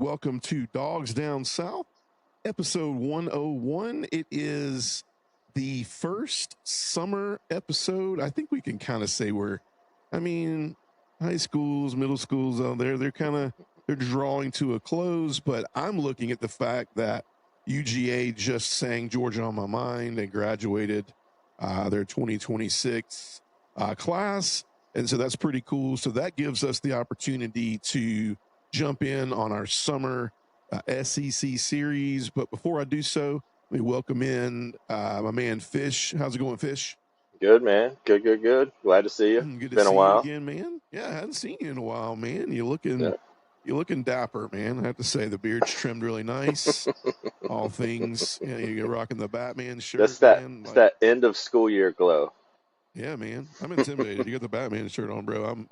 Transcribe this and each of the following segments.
welcome to Dogs Down South, episode 101. It is the first summer episode. I think we can kind of say high schools, middle schools out there, they're drawing to a close, but I'm looking at the fact that UGA just sang Georgia on My Mind. They graduated their 2026 class, and so that's pretty cool. So that gives us the opportunity to jump in on our summer SEC series. But before I do so, let me welcome in my man Fish. How's it going, Fish? Good, man. Good. Glad to see you. Good to Been a see you while. again, man. Yeah, I hadn't seen you in a while, man. Yeah. You're looking dapper, man. I have to say, the beard's trimmed really nice. All things, you're rocking the Batman shirt, That's that. man. It's that end of school year glow. Yeah, man. I'm intimidated. You got the Batman shirt on, bro.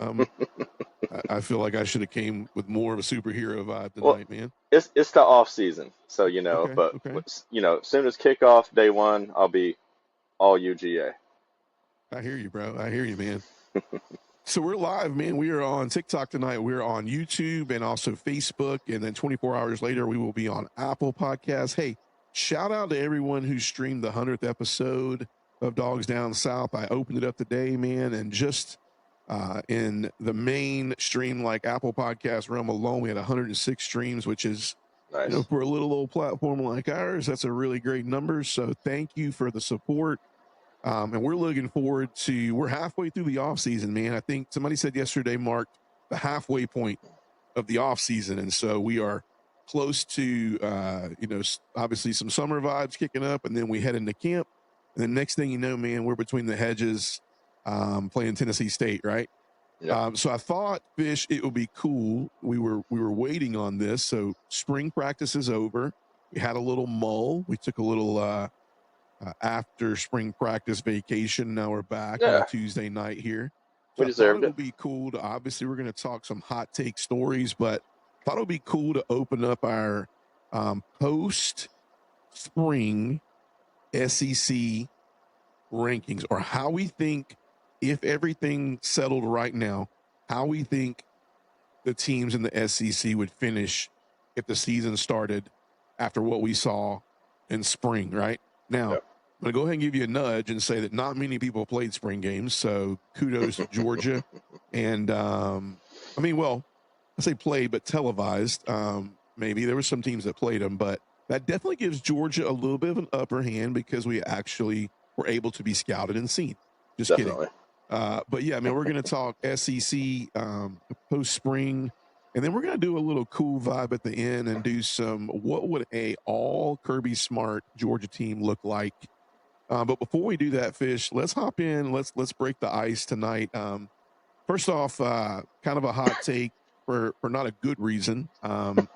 I feel like I should have came with more of a superhero vibe Well, tonight, man. it's the off season, so Okay, But okay. as soon as kickoff day one, I'll be all UGA. I hear you, bro. I hear you, man. So we're live, man. We are on TikTok tonight. We're on YouTube and also Facebook. And then 24 hours later, we will be on Apple Podcasts. Hey, shout out to everyone who streamed the 100th episode of Dogs Down South. I opened it up today, man. And just in the main stream, like Apple Podcast realm alone, we had 106 streams, which is, Nice. for a little old platform like ours, that's a really great number. So thank you for the support. And we're looking forward to, we're halfway through the off season, man. I think somebody said yesterday marked the halfway point of the off season. And so we are close to, obviously some summer vibes kicking up, and then we head into camp. And the next thing you know, man, we're between the hedges, playing Tennessee State, right? Yeah. So I thought, Fish, it would be cool. We were waiting on this. So spring practice is over. We had a little mull. We took a little, after spring practice vacation. Now we're back on Yeah. a Tuesday night here. We So I thought deserved it it. would be cool to, obviously we're going to talk some hot take stories, but I thought it would be cool to open up our post spring SEC rankings, or how we think, if everything settled right now, how we think the teams in the SEC would finish if the season started after what we saw in spring, right? Now, Yep. I'm going to go ahead and give you a nudge and say that not many people played spring games, so kudos to Georgia. And, I say played, but televised. Maybe there were some teams that played them, but that definitely gives Georgia a little bit of an upper hand because we actually were able to be scouted and seen. Just Definitely. kidding. But yeah, we're going to talk SEC post spring, and then we're going to do a little cool vibe at the end and do some, what would a all Kirby Smart Georgia team look like? But before we do that, Fish, let's hop in. Let's break the ice tonight. First off, kind of a hot take for not a good reason. If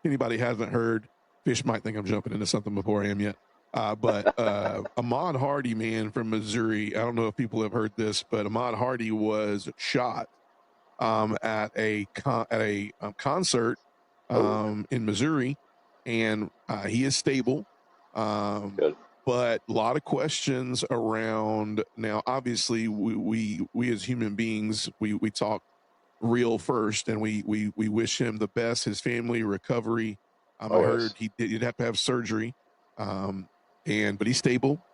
anybody hasn't heard, Fish might think I'm jumping into something before I am yet. But Ahmad Hardy, man, from Missouri. I don't know if people have heard this, but Ahmad Hardy was shot at a concert in Missouri, and he is stable. Good. But a lot of questions around. Now, obviously, we as human beings, we talk real first, and we wish him the best, his family recovery. I heard he'd have to have surgery, but he's stable.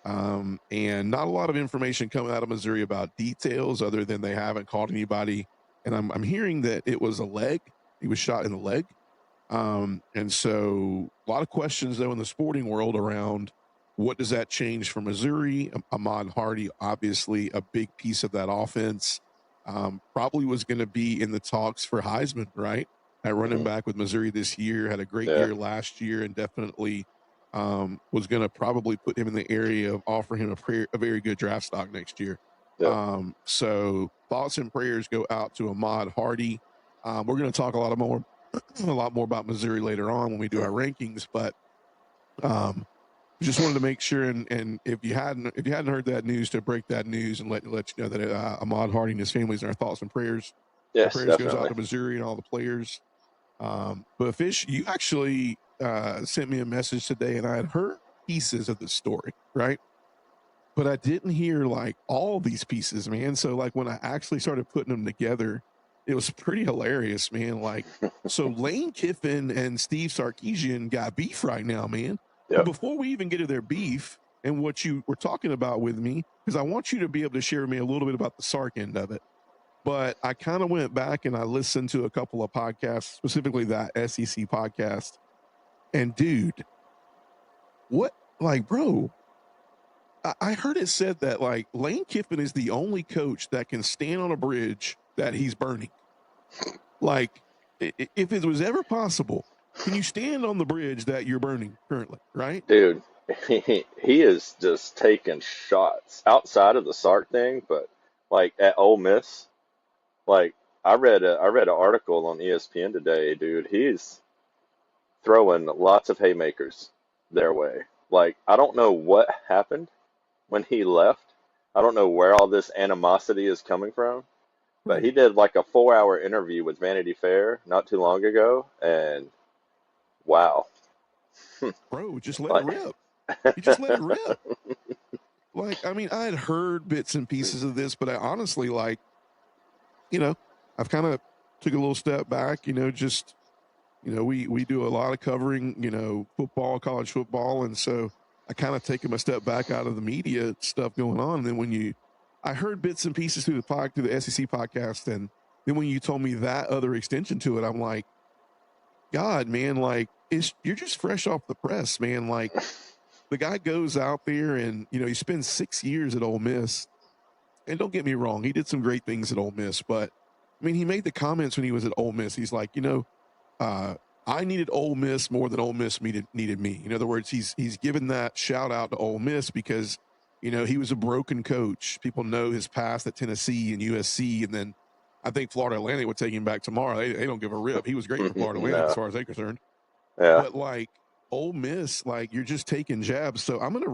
And not a lot of information coming out of Missouri about details other than they haven't caught anybody. And I'm hearing that it was a leg. He was shot in the leg. And so a lot of questions, though, in the sporting world around what does that change for Missouri? Ahmad Hardy, obviously a big piece of that offense, probably was going to be in the talks for Heisman, right? At running back with Missouri this year, had a great year last year, and definitely was going to probably put him in the area of offering him a very good draft stock next year. Yeah. So thoughts and prayers go out to Ahmad Hardy. We're going to talk a lot more about Missouri later on when we do our rankings, but just wanted to make sure, and if you hadn't heard that news, to break that news and let you know that Ahmad Hardy and his family's in our thoughts and prayers. Yes, Prayers definitely. goes out to Missouri and all the players. But Fish, you actually sent me a message today, and I had heard pieces of the story, right? But I didn't hear like all these pieces, man. So like when I actually started putting them together, it was pretty hilarious, man. Like, so Lane Kiffin and Steve Sarkisian got beef right now, man. But Yep. before we even get to their beef and what you were talking about with me, because I want you to be able to share with me a little bit about the Sark end of it. But I kind of went back and I listened to a couple of podcasts, specifically that SEC podcast. And dude, what, like, bro, I heard it said that like Lane Kiffin is the only coach that can stand on a bridge that he's burning. Like, if it was ever possible, can you stand on the bridge that you're burning currently, right? Dude, he is just taking shots outside of the Sark thing, but like at Ole Miss, like I read an article on ESPN today, dude. He's throwing lots of haymakers their way. Like I don't know what happened when he left. I don't know where all this animosity is coming from, but Right. he did like a 4 hour interview with Vanity Fair not too long ago, and wow. Bro, just let it Like rip. You just let it rip. Like, I mean, I had heard bits and pieces of this, but I honestly, like, you know, I've kind of took a little step back, just, we do a lot of covering, football, college football. And so I kind of take them a step back out of the media stuff going on. And then I heard bits and pieces through the SEC podcast. And then when you told me that other extension to it, I'm like, God, man, like, you're just fresh off the press, man. Like, the guy goes out there and, he spends 6 years at Ole Miss. And don't get me wrong, he did some great things at Ole Miss, but I mean, he made the comments when he was at Ole Miss. He's like, uh, I needed Ole Miss more than Ole Miss needed me. In other words, he's given that shout out to Ole Miss because, he was a broken coach. People know his past at Tennessee and USC, and then I think Florida Atlantic would take him back tomorrow. They don't give a rip. He was great for Florida Atlantic as no. far as they're concerned. Yeah. But like Ole Miss, like you're just taking jabs. So I'm gonna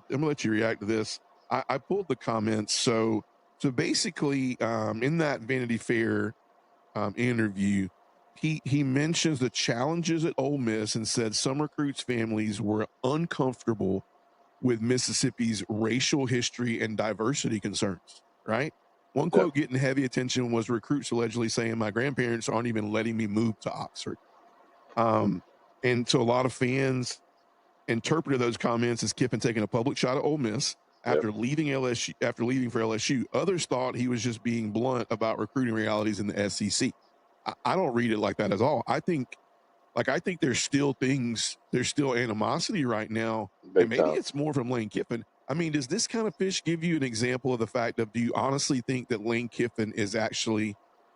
let you react to this. I pulled the comments. So basically, in that Vanity Fair interview, he mentions the challenges at Ole Miss and said some recruits' families were uncomfortable with Mississippi's racial history and diversity concerns. Right. One Yep. quote getting heavy attention was recruits allegedly saying, "My grandparents aren't even letting me move to Oxford." Um, and so a lot of fans interpreted those comments as Kiffin taking a public shot at Ole Miss Yep. after leaving LSU. After leaving for LSU, others thought he was just being blunt about recruiting realities in the SEC. I don't read it like that at all. I think there's still animosity right now, and Big maybe time. it's more from Lane Kiffin. I mean, does this kind of fish give you an example of the fact of, do you honestly think that Lane Kiffin is actually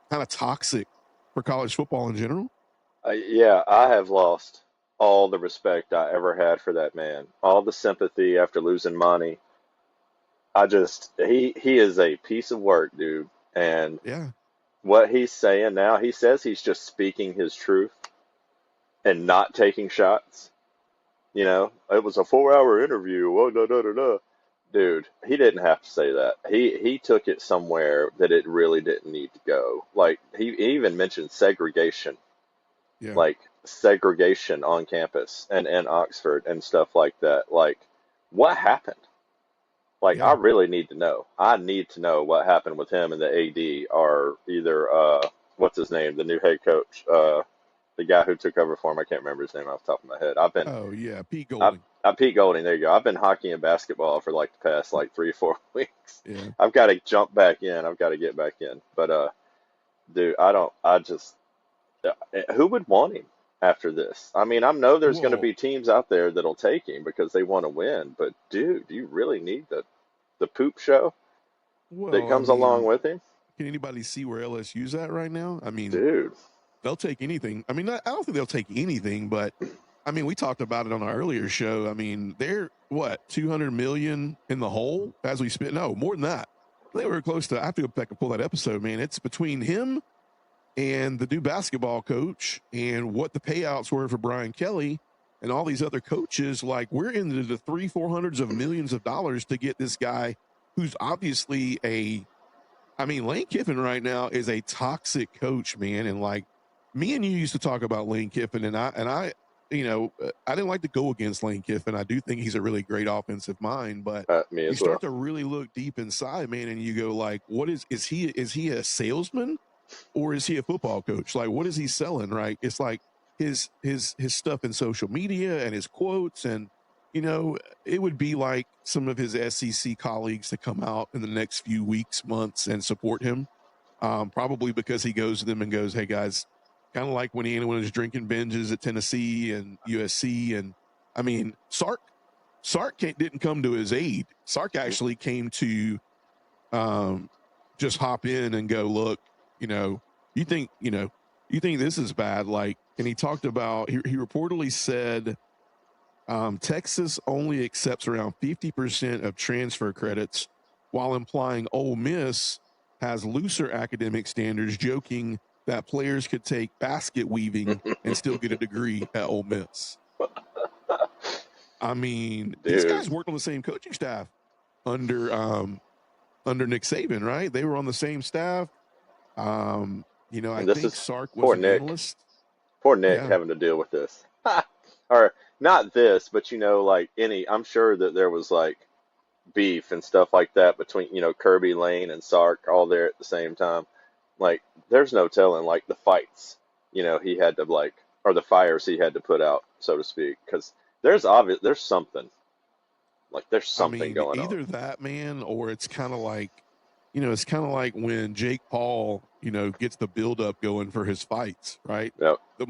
kind of toxic for college football in general? Yeah, I have lost all the respect I ever had for that man. All the sympathy after losing money. He is a piece of work, dude. And Yeah, what he's saying now, he says he's just speaking his truth and not taking shots. It was a 4 hour interview. Oh, da, da, da, da. Dude, he didn't have to say that. He took it somewhere that it really didn't need to go. Like he even mentioned yeah, like segregation on campus and in Oxford and stuff like that. Like, what happened? Like, I yeah. really need to know. I need to know what happened with him and the AD, or either what's his name, the new head coach, the guy who took over for him. I can't remember his name off the top of my head. Oh yeah, Pete I, Golding. Pete Golding. There you go. I've been hockey and basketball for like the past like 3 or 4 weeks. Yeah. I've got to jump back in. I've got to get back in. But dude, I don't. I just who would want him after this? I mean, I know there's going to Well, be teams out there that'll take him because they want to win, but dude, do you really need the poop show that well, I comes along mean, with him? can anybody see where LSU's at right now? I mean, Dude, they'll take anything. I mean, I don't think they'll take anything, but I mean, we talked about it on our earlier show. I mean, they're what, 200 million in the hole as we spit. No, more than that. They were close to. I have to go back and pull that episode, man. It's between him and the new basketball coach and what the payouts were for Brian Kelly and all these other coaches. Like, we're into the 300-400s of millions of dollars to get this guy who's obviously I mean, Lane Kiffin right now is a toxic coach, man. And like, me and you used to talk about Lane Kiffin, and I didn't like to go against Lane Kiffin. I do think he's a really great offensive mind, but me you as start well. to really look deep inside, man, and you go like, what is he a salesman? or is he a football coach? Like, what is he selling? Right? It's like his stuff in social media and his quotes, and it would be like some of his SEC colleagues to come out in the next few weeks, months, and support him. Probably because he goes to them and goes, "Hey guys," kind of like when anyone was drinking binges at Tennessee and USC, and I mean Sark didn't come to his aid. Sark actually came to just hop in and go, look, you think, you think this is bad. Like, and he talked about, he reportedly said, Texas only accepts around 50% of transfer credits, while implying Ole Miss has looser academic standards, joking that players could take basket weaving and still get a degree at Ole Miss. I mean, these Dude, guys worked on the same coaching staff under Nick Saban, right? They were on the same staff. I and this think is Sark was poor an Nick. analyst. Poor Nick Yeah. having to deal with this. Or not this, but like I'm sure that there was like beef and stuff like that between, Kirby Lane and Sark all there at the same time. Like, there's no telling, like, the fights, he had to, like, or the fires he had to put out, so to speak, because there's something, like, there's I something mean, going on. either that, man, or it's kind of like, it's kind of like when Jake Paul, gets the buildup going for his fights, right? Yep. The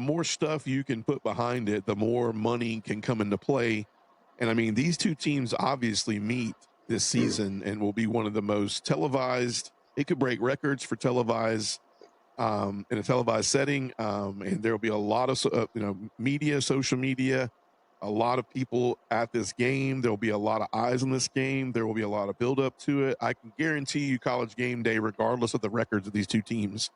more stuff you can put behind it, the more money can come into play. And I mean, these two teams obviously meet this season and will be one of the most televised. It could break records for televised in a televised setting, and there will be a lot of media, social media, a lot of people at this game. There will be a lot of eyes on this game. There will be a lot of build up to it. I can guarantee you, College Game Day, regardless of the records of these two teams,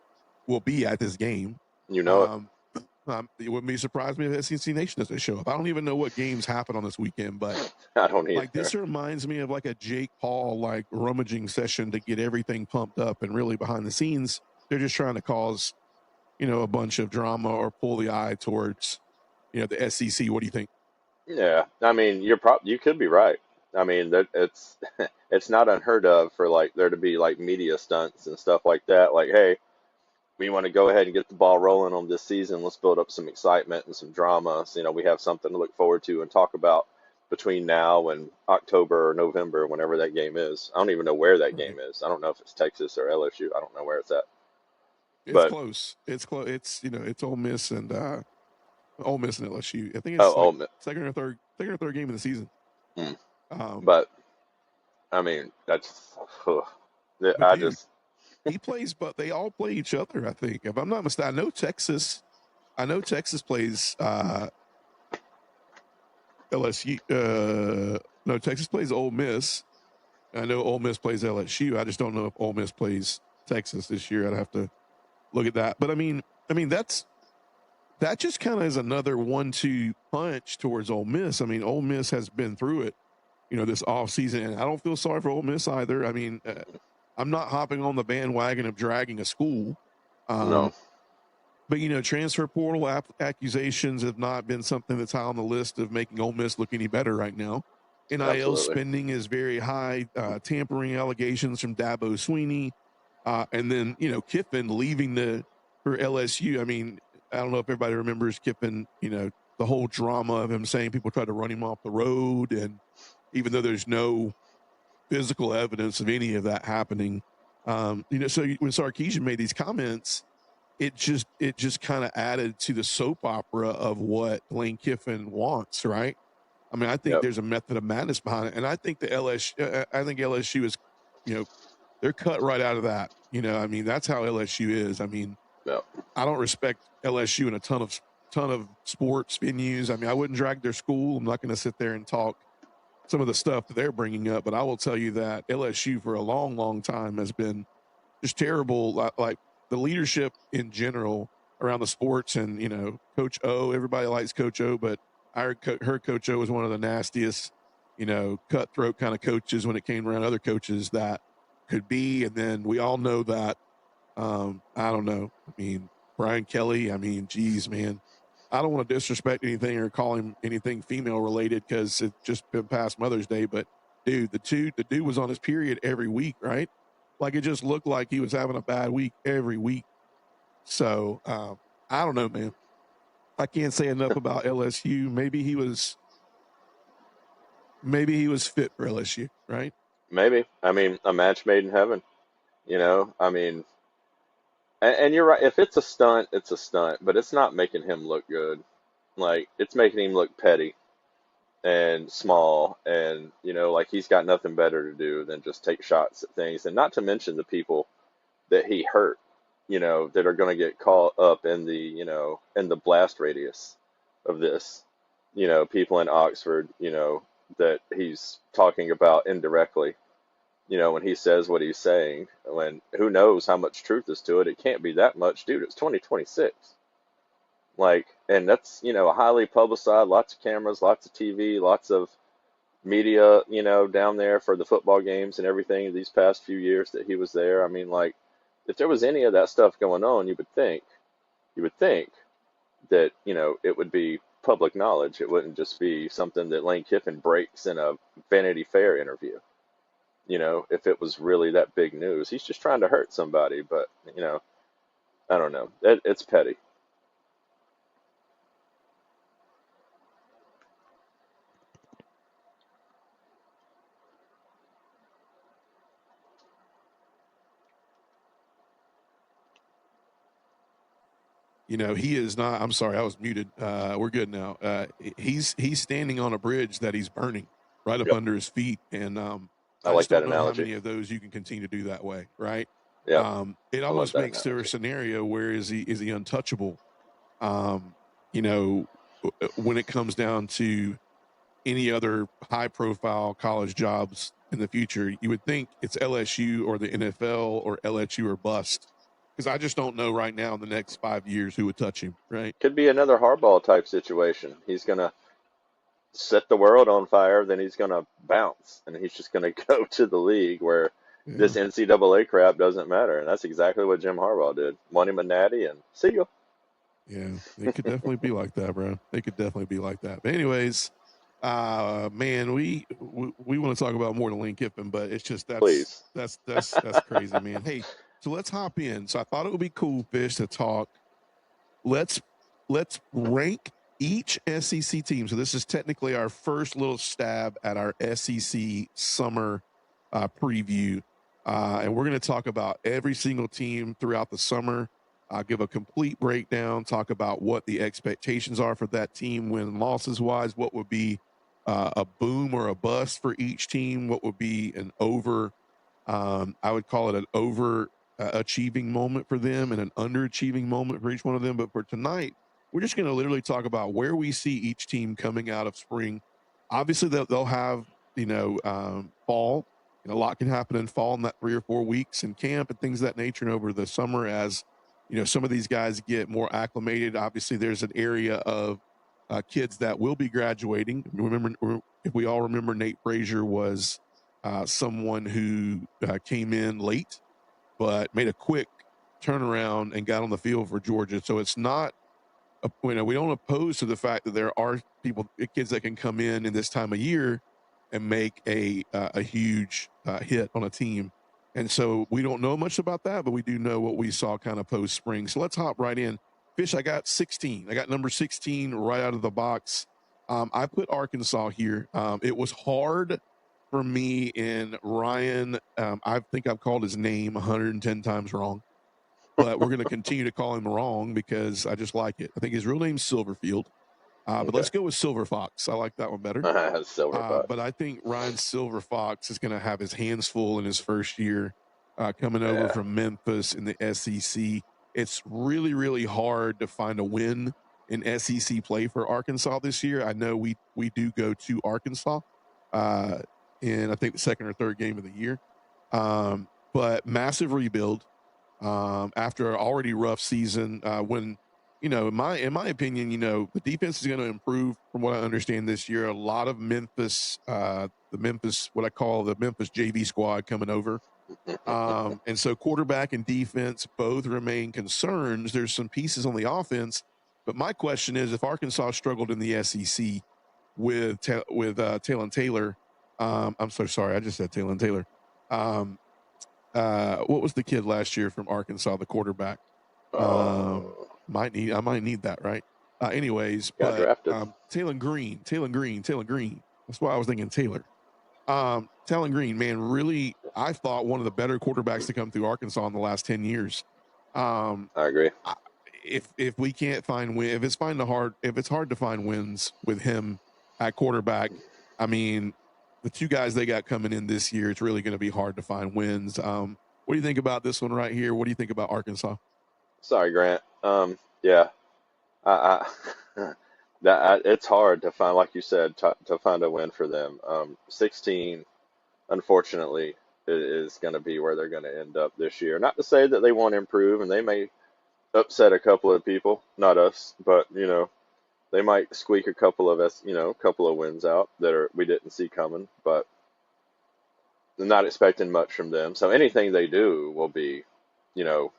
will be at this game. You know it. Um, it wouldn't be surprised me if SEC Nation doesn't show up. I don't even know what games happen on this weekend, but I don't like either. this reminds me of like a Jake Paul like rummaging session to get everything pumped up, and really behind the scenes, they're just trying to cause a bunch of drama or pull the eye towards the SEC. What do you think? Yeah, I mean, you could be right. I mean, that it's it's not unheard of for like there to be like media stunts and stuff like that. Like, hey, we want to go ahead and get the ball rolling on this season. Let's build up some excitement and some drama. So, we have something to look forward to and talk about between now and October or November, whenever that game is. I don't even know where that Right. game is. I don't know if it's Texas or LSU. I don't know where it's at. It's But close. It's close. It's Ole Miss and LSU. I think oh, it's like oh, second or third game of the season. mm. Um, But I mean, that's but I dude, just he plays, but they all play each other. I think, if I'm not mistaken, I know Texas. Plays LSU. No, Texas plays Ole Miss. I know Ole Miss plays LSU. I just don't know if Ole Miss plays Texas this year. I'd have to look at that. But I mean that just kind of is another 1-2 punch towards Ole Miss. I mean, Ole Miss has been through it, this off season, and I don't feel sorry for Ole Miss either. I mean, I'm not hopping on the bandwagon of dragging a school. no, Um, but transfer portal accusations have not been something that's high on the list of making Ole Miss look any better right now. NIL absolutely. spending is very high. Tampering allegations from Dabo Sweeney, and then Kiffin leaving for LSU. I mean, I don't know if everybody remembers Kiffin. The whole drama of him saying people tried to run him off the road, and even though there's no physical evidence of any of that happening, so when Sarkisian made these comments, it just kind of added to the soap opera of what Lane Kiffin wants, right? I mean, I think Yep. there's a method of madness behind it, and I think LSU is, they're cut right out of that. I mean, that's how LSU is. I mean, Yep. I don't respect LSU in a ton of sports venues. I mean, I wouldn't drag their school. I'm not going to sit there and talk some of the stuff that they're bringing up, but I will tell you that LSU for a long, long time has been just terrible. Like the leadership in general around the sports, and Coach O. Everybody likes Coach O, but I heard Coach O was one of the nastiest, cutthroat kind of coaches when it came around other coaches that could be. And then we all know that. I don't know. I mean, Brian Kelly. I mean, geez, man. I don't want to disrespect anything or call him anything female related because it's just been past Mother's Day. But dude, the dude was on his period every week, right? Like, it just looked like he was having a bad week every week. So I don't know, man. I can't say enough about LSU. Maybe he was fit for LSU, right? Maybe. I mean, a match made in heaven. I mean, and you're right. If it's a stunt, it's a stunt, but it's not making him look good. Like, it's making him look petty and small, and like he's got nothing better to do than just take shots at things, and not to mention the people that he hurt, that are going to get caught up in the blast radius of this, people in Oxford, that he's talking about indirectly, when he says what he's saying, when who knows how much truth is to it. It can't be that much, dude. It's 2026. Like, and that's, highly publicized, lots of cameras, lots of TV, lots of media, down there for the football games and everything these past few years that he was there. I mean, like, if there was any of that stuff going on, you would think that, it would be public knowledge. It wouldn't just be something that Lane Kiffin breaks in a Vanity Fair interview. If it was really that big news, he's just trying to hurt somebody, but, I don't know. It's petty. He is not. I'm sorry, I was muted. We're good now. He's standing on a bridge that he's burning right up Yep. under his feet, and I I like just that don't know how analogy. many of those you can continue to do that way, right? Yep. It I love almost that makes there a analogy. scenario where is he untouchable? Um, you know, when it comes down to any other high profile college jobs in the future, you would think it's LSU or the NFL or LSU or bust. Because I just don't know right now in the next 5 years who would touch him, right? Could be another Harbaugh type situation. He's gonna set the world on fire, then he's gonna bounce, and he's just gonna go to the league where Yeah. this NCAA crap doesn't matter. And that's exactly what Jim Harbaugh did. Won him a natty, and see you. Yeah. It could definitely be like that, bro. It could definitely be like that. But anyways, man, we want to talk about more than Lane Kiffin, but it's just Please. that's crazy, man. Hey, so let's hop in. So I thought it would be cool, Fish, to talk. Let's rank each SEC team. So this is technically our first little stab at our SEC summer preview, and we're going to talk about every single team throughout the summer. I'll give a complete breakdown, talk about what the expectations are for that team, win losses wise, what would be a boom or a bust for each team, what would be an over. I would call it an over achieving moment for them and an underachieving moment for each one of them. But for tonight, we're just going to literally talk about where we see each team coming out of spring. Obviously, they'll have fall. A lot can happen in fall in that 3 or 4 weeks in camp and things of that nature, and over the summer as some of these guys get more acclimated. Obviously, there's an area of kids that will be graduating. Remember, if we all remember, Nate Frazier was someone who came in late but made a quick turnaround and got on the field for Georgia. So it's not, we don't oppose to the fact that there are kids that can come in this time of year and make a huge hit on a team. And so we don't know much about that, but we do know what we saw kind of post spring. So let's hop right in. Fish, I got 16. I got number 16 right out of the box. I put Arkansas here. It was hard for me and Ryan. I think I've called his name 110 times wrong, but we're going to continue to call him wrong because I just like it. I think his real name's Silverfield, but Okay. let's go with Silver Fox. I like that one better. Silver Fox. But I think Ryan Silver Fox is going to have his hands full in his first year coming over Yeah. from Memphis in the SEC. It's really, really hard to find a win in SEC play for Arkansas this year. I know we do go to Arkansas uh, in, I think, the second or third game of the year. But massive rebuild after an already rough season. When in my opinion, the defense is going to improve from what I understand this year. A lot of Memphis, what I call the Memphis JV squad coming over. And so quarterback and defense both remain concerns. There's some pieces on the offense, but my question is, if Arkansas struggled in the SEC with Taylor Taylor, I'm so sorry, I just said Taylor Taylor. Um, what was the kid last year from Arkansas, the quarterback? I might need that, right? Anyways, got but drafted. Taylor Green. That's why I was thinking Taylor. Taylor Green, man, really, I thought one of the better quarterbacks to come through Arkansas in the last 10 years. Um, I agree. if we can't find if it's hard to find wins with him at quarterback, I mean, the two guys they got coming in this year, it's really going to be hard to find wins. What do you think about this one right here? What do you think about Arkansas? Sorry, Grant. Yeah, I it's hard to find, like you said, to find a win for them. 16, unfortunately, is going to be where they're going to end up this year. Not to say that they won't improve, and they may upset a couple of people, not us, but they might squeak a couple of a couple of wins out that we didn't see coming, but I'm not expecting much from them. So anything they do will be, you know,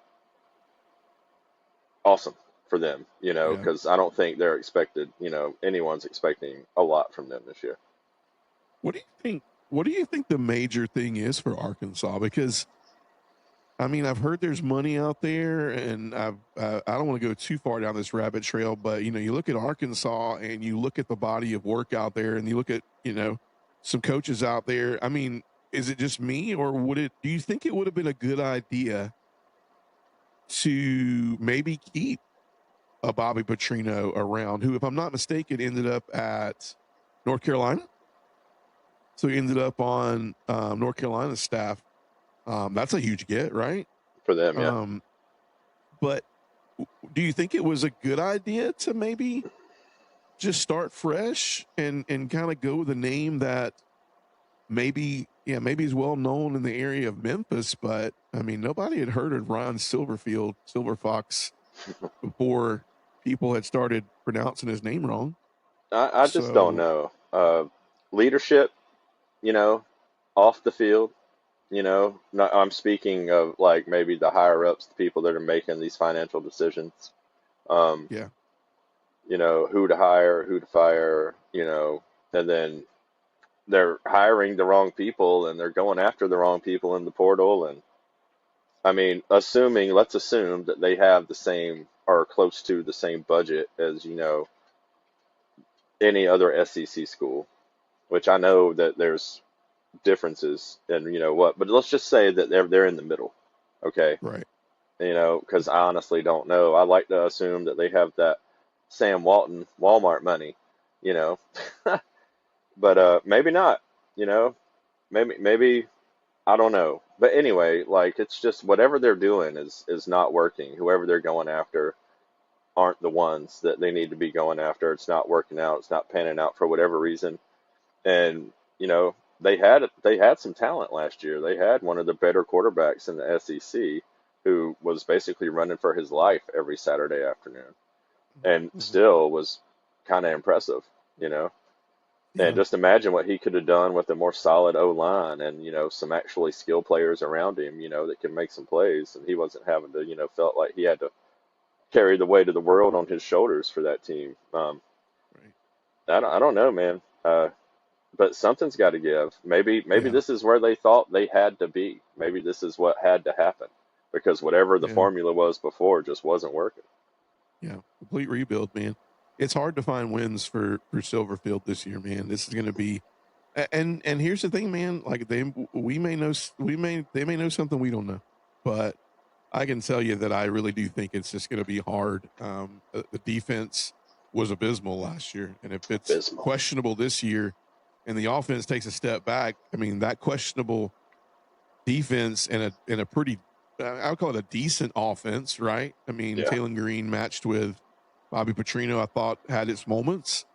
awesome for them, Yeah. because I don't think they're expected, anyone's expecting a lot from them this year. What do you think? What do you think the major thing is for Arkansas? Because I mean, I've heard there's money out there, and I don't want to go too far down this rabbit trail, but you look at Arkansas and you look at the body of work out there, and you look at some coaches out there. I mean, is it just me, or would it? Do you think it would have been a good idea to maybe keep a Bobby Petrino around, who, if I'm not mistaken, ended up at North Carolina? So he ended up on North Carolina's staff. That's a huge get, right? For them, yeah. Um, but do you think it was a good idea to maybe just start fresh and kind of go with a name that maybe is well known in the area of Memphis, but I mean nobody had heard of Ron Silver Fox before people had started pronouncing his name wrong. I just don't So know. Leadership, you know, off the field, I'm speaking of like maybe the higher ups, the people that are making these financial decisions. Um, yeah, who to hire, who to fire, and then they're hiring the wrong people and they're going after the wrong people in the portal. And I mean, let's assume that they have the same or close to the same budget as, any other SEC school, which I know that there's differences in, what, but let's just say that they're in the middle. Okay. right. Because I honestly don't know. I like to assume that they have that Sam Walton Walmart money, you know, but maybe not, you know, maybe I don't know. But anyway, like it's just whatever they're doing is not working. Whoever they're going after aren't the ones that they need to be going after. It's not working out. It's not panning out for whatever reason. And they had some talent last year. They had one of the better quarterbacks in the SEC who was basically running for his life every Saturday afternoon and Mm-hmm. still was kind of impressive, you know. And Yeah, just imagine what he could have done with a more solid O line and, some actually skilled players around him, that can make some plays. And he wasn't having to, felt like he had to carry the weight of the world on his shoulders for that team. right. I don't know, man. But something's got to give. Maybe Yeah, this is where they thought they had to be. Maybe this is what had to happen because whatever the yeah, formula was before just wasn't working. yeah. Complete rebuild, man. It's hard to find wins for Silverfield this year, man. This is going to be, and here's the thing, man. Like they may know something we don't know, but I can tell you that I really do think it's just going to be hard. The defense was abysmal last year, and if it's Abysmal. questionable this year, and the offense takes a step back, I mean that questionable defense and a pretty, I would call it a decent offense, right? I mean Yeah. Taylor Green matched with Bobby Petrino, I thought had its moments.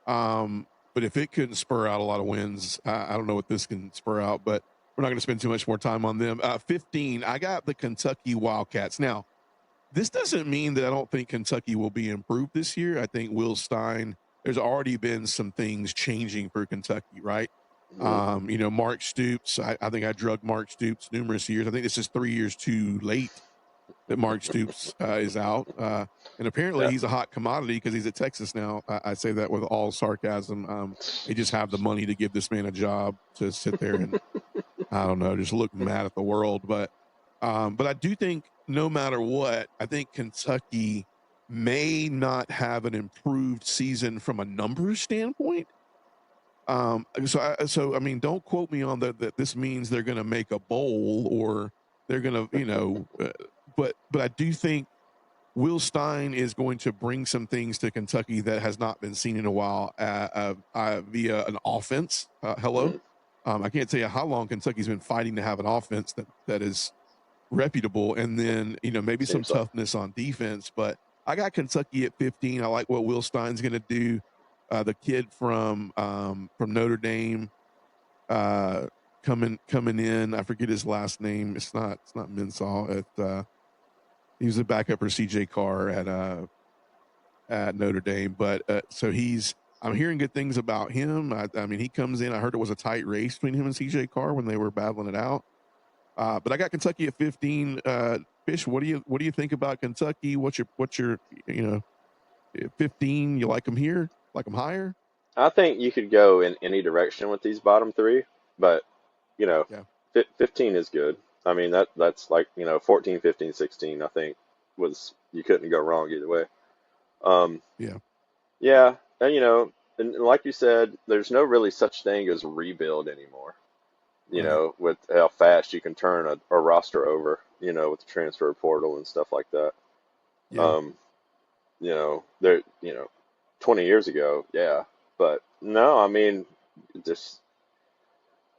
But if it couldn't spur out a lot of wins, I don't know what this can spur out. But we're not going to spend too much more time on them. 15, I got the Kentucky Wildcats. Now, this doesn't mean that I don't think Kentucky will be improved this year. I think Will Stein, there's already been some things changing for Kentucky, right? Hmm. Mark Stoops, I think I drugged Mark Stoops numerous years. I think this is 3 years too late that Mark Stoops is out. And apparently Yeah. he's a hot commodity because he's at Texas now. I say that with all sarcasm. They just have the money to give this man a job to sit there and I don't know, just look mad at the world. But I do think no matter what, I think Kentucky may not have an improved season from a numbers standpoint. So I mean, don't quote me on that this means they're going to make a bowl or they're going to, but I do think Will Stein is going to bring some things to Kentucky that has not been seen in a while via an offense. Hello. Mm, I can't tell you how long Kentucky's been fighting to have an offense that is reputable, and then maybe some seems like. toughness on defense. But I got Kentucky at 15. I like what Will Stein's going to do. The kid from Notre Dame coming in. I forget his last name. It's not Mensah. He was a backup for CJ Carr at Notre Dame, but so I'm hearing good things about him. I mean, he comes in. I heard it was a tight race between him and CJ Carr when they were battling it out. But I got Kentucky at 15. Fish, what do you think about Kentucky? What's your 15? You like them here? Like them higher? I think you could go in any direction with these bottom three, but you know, Yeah, 15 is good. I mean that's like 14, 15, 16. I think was you couldn't go wrong either way. Um, yeah, yeah, and and like you said, there's no really such thing as rebuild anymore. right. With how fast you can turn a roster over, with the transfer portal and stuff like that. Yeah, Um, there, 20 years ago, yeah, but no, I mean, just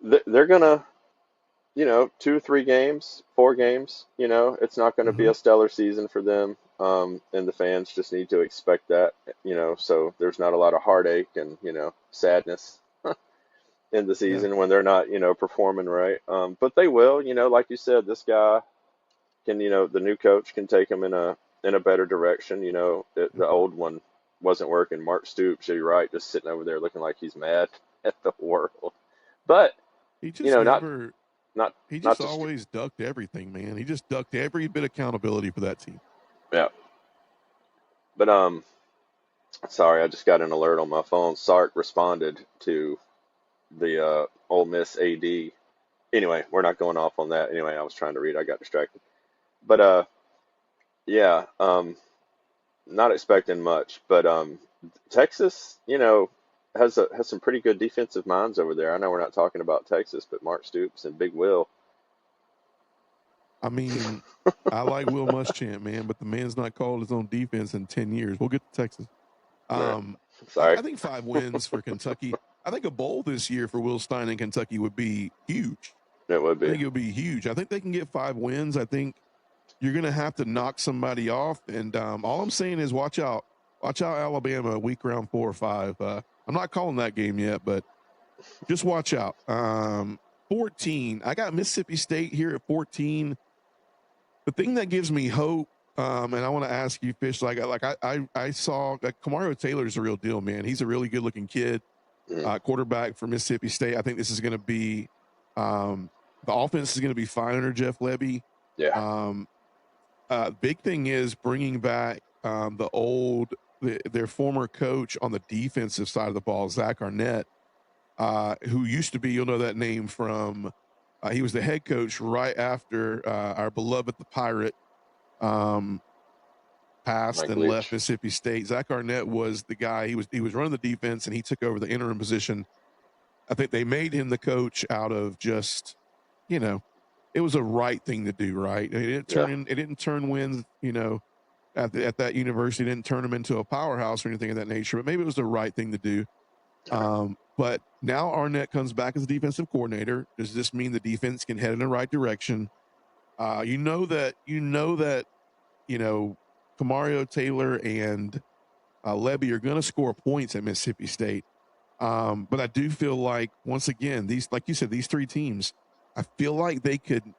they're gonna, 2 or 3 games, 4 games, it's not going to be hmm a stellar season for them. And the fans just need to expect that, so there's not a lot of heartache and, sadness in the yeah, season when they're not, performing right. But they will, like you said, this guy can, the new coach can take them in a better direction. The old one wasn't working. Mark Stoops, you're right, just sitting over there looking like he's mad at the world. But, he just not never. not He not just just always ducked everything, man. He just ducked every bit of accountability for that team. yeah. But sorry, I just got an alert on my phone. Sark responded to the Ole Miss AD. Anyway, we're not going off on that. Anyway, I was trying to read. I got distracted. But yeah, not expecting much. But Texas, has some pretty good defensive minds over there. I know we're not talking about Texas, but Mark Stoops and Big Will. I mean, I like Will Muschamp, man, but the man's not called his own defense in 10 years. We'll get to Texas. Right. Um, I, Sorry, I think 5 wins for Kentucky. I think a bowl this year for Will Stein in Kentucky would be huge. it would I be. think it would be huge. I think they can get 5 wins. I think you're going to have to knock somebody off. And all I'm saying is watch out. Watch out, Alabama, week round 4 or 5. I'm not calling that game yet, but just watch out. 14. I got Mississippi State here at 14. The thing that gives me hope, and I want to ask you, Fish, I saw like Kamario Taylor's a real deal, man. He's a really good looking kid, Mm, quarterback for Mississippi State. I think this is going to be the offense is going to be fine under Jeff Lebby. yeah, Um, big thing is bringing back their former coach on the defensive side of the ball, Zach Arnett, who used to be, you'll know that name from. He was the head coach right after our beloved the Pirate um, passed Mike and left Leach. Mississippi State. Zach Arnett was the guy. He was running the defense, and he took over the interim position. I think they made him the coach out of just, it was a right thing to do. Right? Yeah, It didn't turn wins. At that university, it didn't turn them into a powerhouse or anything of that nature. But maybe it was the right thing to do. But now Arnett comes back as a defensive coordinator. Does this mean the defense can head in the right direction? You know that. Kamario Taylor and Lebby are going to score points at Mississippi State. But I do feel like once again, like you said, these 3 teams, I feel like they can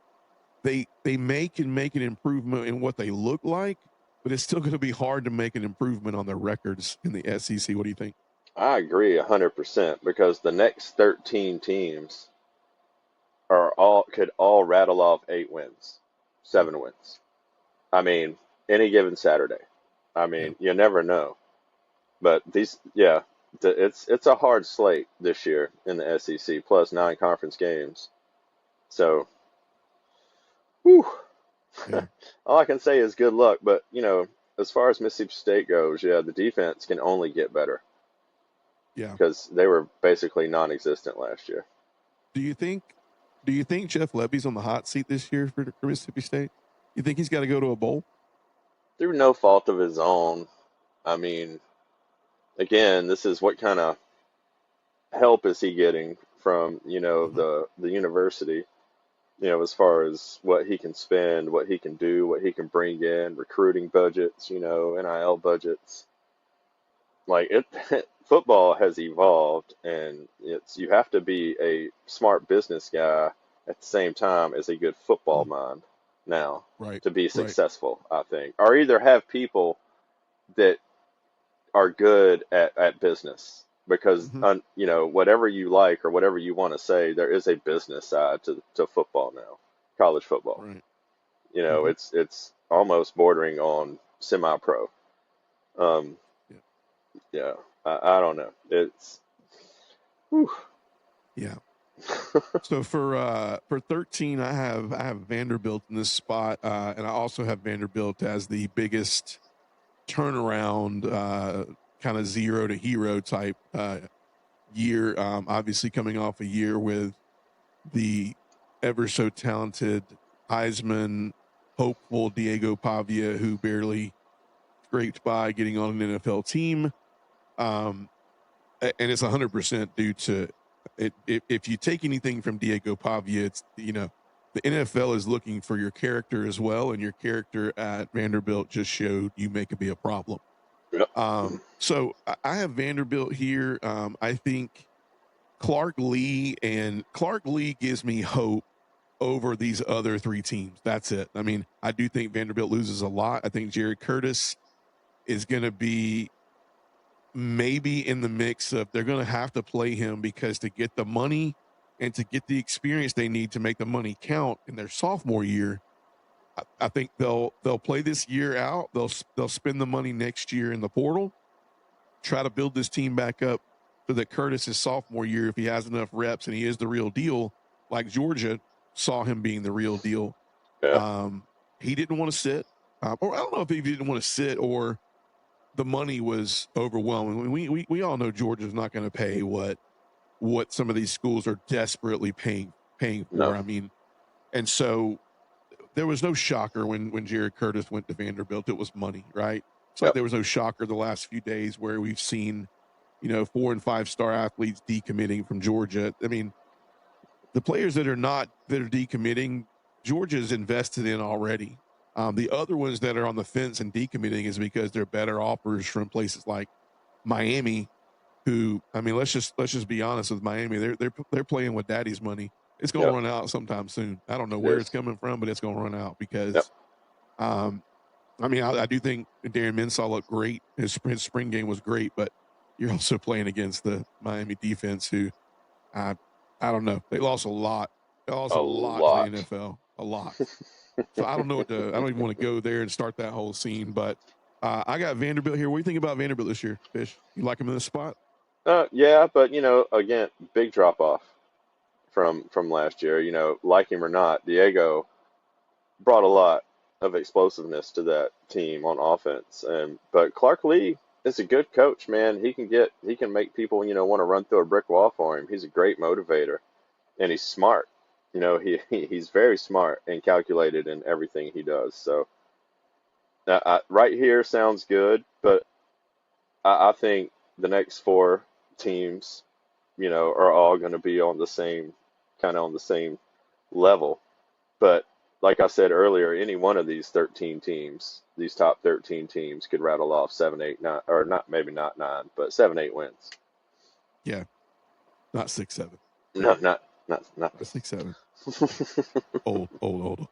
make an improvement in what they look like, but it's still going to be hard to make an improvement on their records in the SEC. What do you think? I agree 100% because the next 13 teams could all rattle off 8 wins, Yeah, 7 wins. I mean, any given Saturday. I yeah, mean, you never know. But yeah, it's a hard slate this year in the SEC plus 9 conference games. So, whew, Yeah. all I can say is good luck. But as far as Mississippi State goes, yeah, the defense can only get better Yeah. because they were basically non-existent last year. Do you think? Do you think Jeff Lebby's on the hot seat this year for Mississippi State? You think he's got to go to a bowl? Through no fault of his own. I mean, again, this is what kind of help is he getting from Mm-hmm. the university, as far as what he can spend, what he can do, what he can bring in, recruiting budgets, NIL budgets. Like it, football has evolved, and you have to be a smart business guy at the same time as a good football Mm-hmm. mind now Right. to be Right. successful, I think. Or either have people that are good at business because Mm-hmm. whatever you like or whatever you want to say, there is a business side to football now, college football. Right. Mm-hmm. It's almost bordering on semi-pro. Um, Yeah. yeah, I don't know. It's whew. Yeah. So for 13, I have Vanderbilt in this spot, and I also have Vanderbilt as the biggest turnaround, kind of zero to hero type year. Obviously, coming off a year with the ever so talented Heisman hopeful Diego Pavia, who barely scraped by getting on an NFL team. Um, and it's 100% due to it. If you take anything from Diego Pavia, it's, the NFL is looking for your character as well, and your character at Vanderbilt just showed you may could be a problem. Yep. So I have Vanderbilt here. I think Clark Lee gives me hope over these other three teams. That's it. I mean, I do think Vanderbilt loses a lot. I think Jerry Curtis is going to be maybe in the mix of they're going to have to play him because to get the money and to get the experience they need to make the money count in their sophomore year. I think they'll play this year out. They'll spend the money next year in the portal, try to build this team back up so that Curtis's sophomore year, if he has enough reps and he is the real deal, like Georgia saw him being the real deal. Yeah. He didn't want to sit, or I don't know if he didn't want to sit or the money was overwhelming. We all know Georgia's not going to pay what some of these schools are desperately paying No. for. I mean, and so there was no shocker when Jared Curtis went to Vanderbilt. It was money, right? It's like Yep. there was no shocker the last few days where we've seen, 4 and 5 star athletes decommitting from Georgia. I mean, the players that are decommitting, Georgia's invested in already. The other ones that are on the fence and decommitting is because they're better offers from places like Miami, who, I mean, let's just be honest with Miami. They're playing with daddy's money. It's going to Yep. run out sometime soon. I don't know It where it's is. coming from, but it's going to run out Yep. because, I mean, I do think Darren Mensah looked great. His spring game was great, but you're also playing against the Miami defense, who I I don't know. They lost a lot. They lost A a lot to the lot. NFL, a lot. So I don't know what to. I don't even want to go there and start that whole scene. But I got Vanderbilt here. What do you think about Vanderbilt this year, Fish? You like him in this spot? Yeah, but again, big drop off from last year. Like him or not, Diego brought a lot of explosiveness to that team on offense. And but Clark Lee is a good coach, man. He can make people, want to run through a brick wall for him. He's a great motivator and he's smart. He's very smart and calculated in everything he does. So right here sounds good, but I think the next four teams, are all going to be on the same kind of on the same level. But like I said earlier, any one of these 13 teams, these top 13 teams, could rattle off 7, 8, 9, or not, maybe not 9, but 7, 8 wins. Yeah, not 6, 7. No, not. Not 6, 7. Old.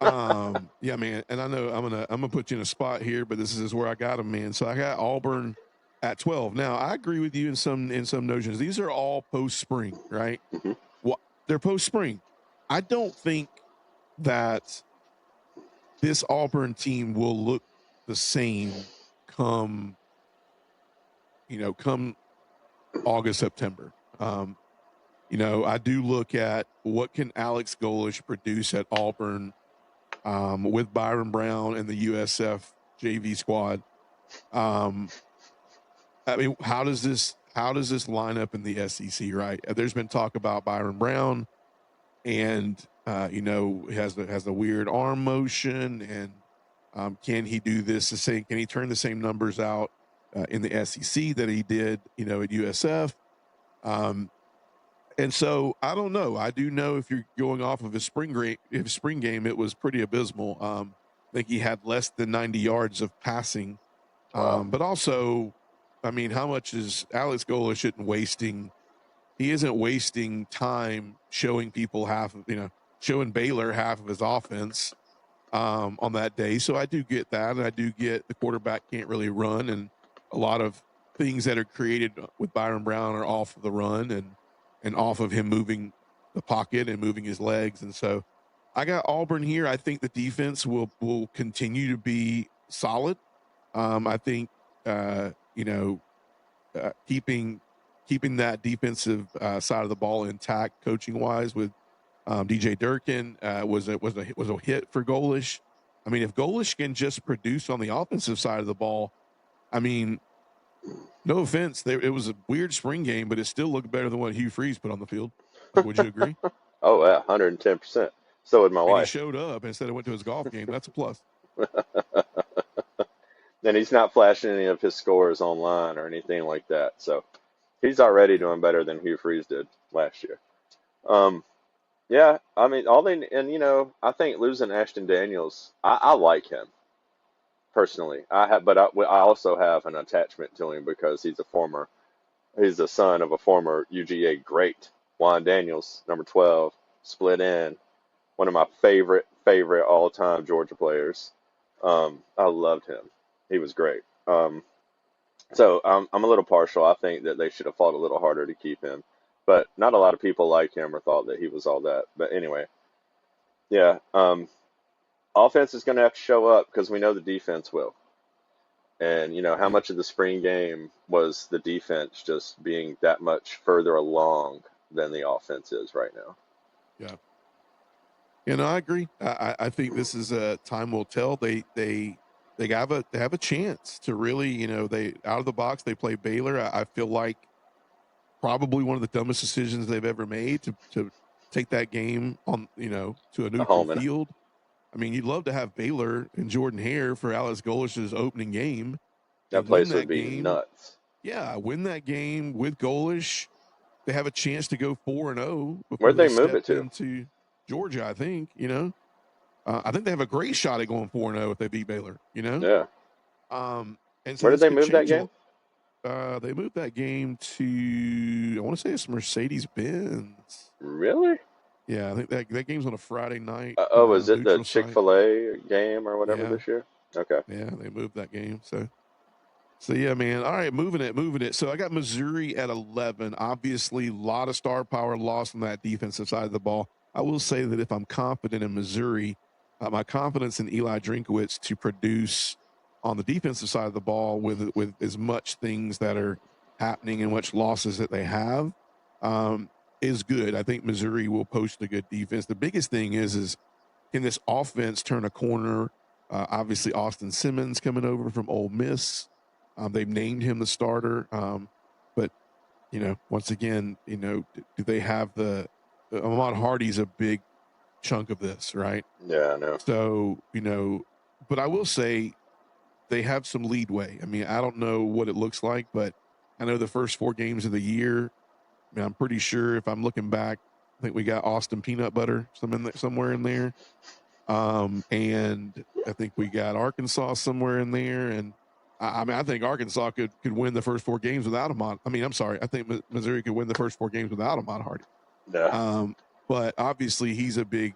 Yeah, man. And I know I'm gonna put you in a spot here, but this is where I got them, man. So I got Auburn at 12. Now I agree with you in some notions. These are all post spring, right? Hmm. Well, they're post spring. I don't think that this Auburn team will look the same come come August, September. I do look at what can Alex Golish produce at Auburn with Byron Brown and the USF JV squad. Um, I mean, how does this line up in the SEC? Right? There's been talk about Byron Brown, and has a weird arm motion, and can he do this the same? Can he turn the same numbers out in the SEC that he did, at USF? Um, and so I don't know. I do know if you're going off of his spring game, it was pretty abysmal. I think he had less than 90 yards of passing. Wow. But also, I mean, how much is Alex Golish isn't wasting? He isn't wasting time showing people showing Baylor half of his offense on that day. So I do get that, and I do get the quarterback can't really run, and a lot of things that are created with Byron Brown are off of the run and off of him moving the pocket and moving his legs. And so I got Auburn here. I think the defense will continue to be solid. I think keeping that defensive side of the ball intact, coaching wise, with DJ Durkin was a hit for Golish. I mean, if Golish can just produce on the offensive side of the ball, I mean, no offense, it was a weird spring game, but it still looked better than what Hugh Freeze put on the field. Would you agree? Oh yeah, 110%. So would my And he wife. showed up instead of went to his golf game. That's a plus. And he's not flashing any of his scores online or anything like that. So he's already doing better than Hugh Freeze did last year. Um, yeah, I mean, I think losing Ashton Daniels, I like him personally. I also have an attachment to him because he's the son of a former UGA great, Juan Daniels, number 12, split end, one of my favorite all time Georgia players. I loved him. He was great. So I'm a little partial. I think that they should have fought a little harder to keep him, but not a lot of people like him or thought that he was all that. But anyway, yeah. Offense is going to have to show up because we know the defense will. And how Yeah, much of the spring game was the defense just being that much further along than the offense is right now? yeah. I agree. I think this is a time will tell. They have a chance to really, they out of the box. They play Baylor. I feel like probably one of the dumbest decisions they've ever made to take that game on, to a A neutral home and field. I mean, you'd love to have Baylor and Jordan Hare for Alex Golish's opening game that and win place would that be game. nuts. Yeah, win that game with Golish. They have a chance to go 4-0 before Where'd they they move step it to? into Georgia. I think. I think they have a great shot at going 4-0 if they beat Baylor. Yeah. And so Where did this they could move that change a game? lot. They moved that game to, I want to say it's Mercedes Benz. Really? Yeah, I think that game's on a Friday night, Oh, is it the neutral site. Chick-fil-A game or whatever Yeah, this year? Okay. yeah, they moved that game. So yeah, man. All right, moving it. So I got Missouri at 11. Obviously, a lot of star power lost on that defensive side of the ball. I will say that if I'm confident in Missouri, my confidence in Eli Drinkowitz to produce on the defensive side of the ball with as much things that are happening and much losses that they have um, is good. I think Missouri will post a good defense. The biggest thing is can this offense turn a corner? Obviously, Austin Simmons coming over from Ole Miss. They've named him the starter, but once again, do they have Ahmad Hardy's a big chunk of this, right? Yeah, I know. So but I will say they have some leadway. I mean, I don't know what it looks like, but I know the first 4 games of the year. I mean, I'm pretty sure if I'm looking back, I think we got Austin Peanut Butter somewhere in there. And I think we got Arkansas somewhere in there. And I mean, I think Arkansas could win the first 4 games without Ahmad. I mean, I'm sorry. I think Missouri could win the first 4 games without Ahmad Hardy. Yeah. But obviously he's a big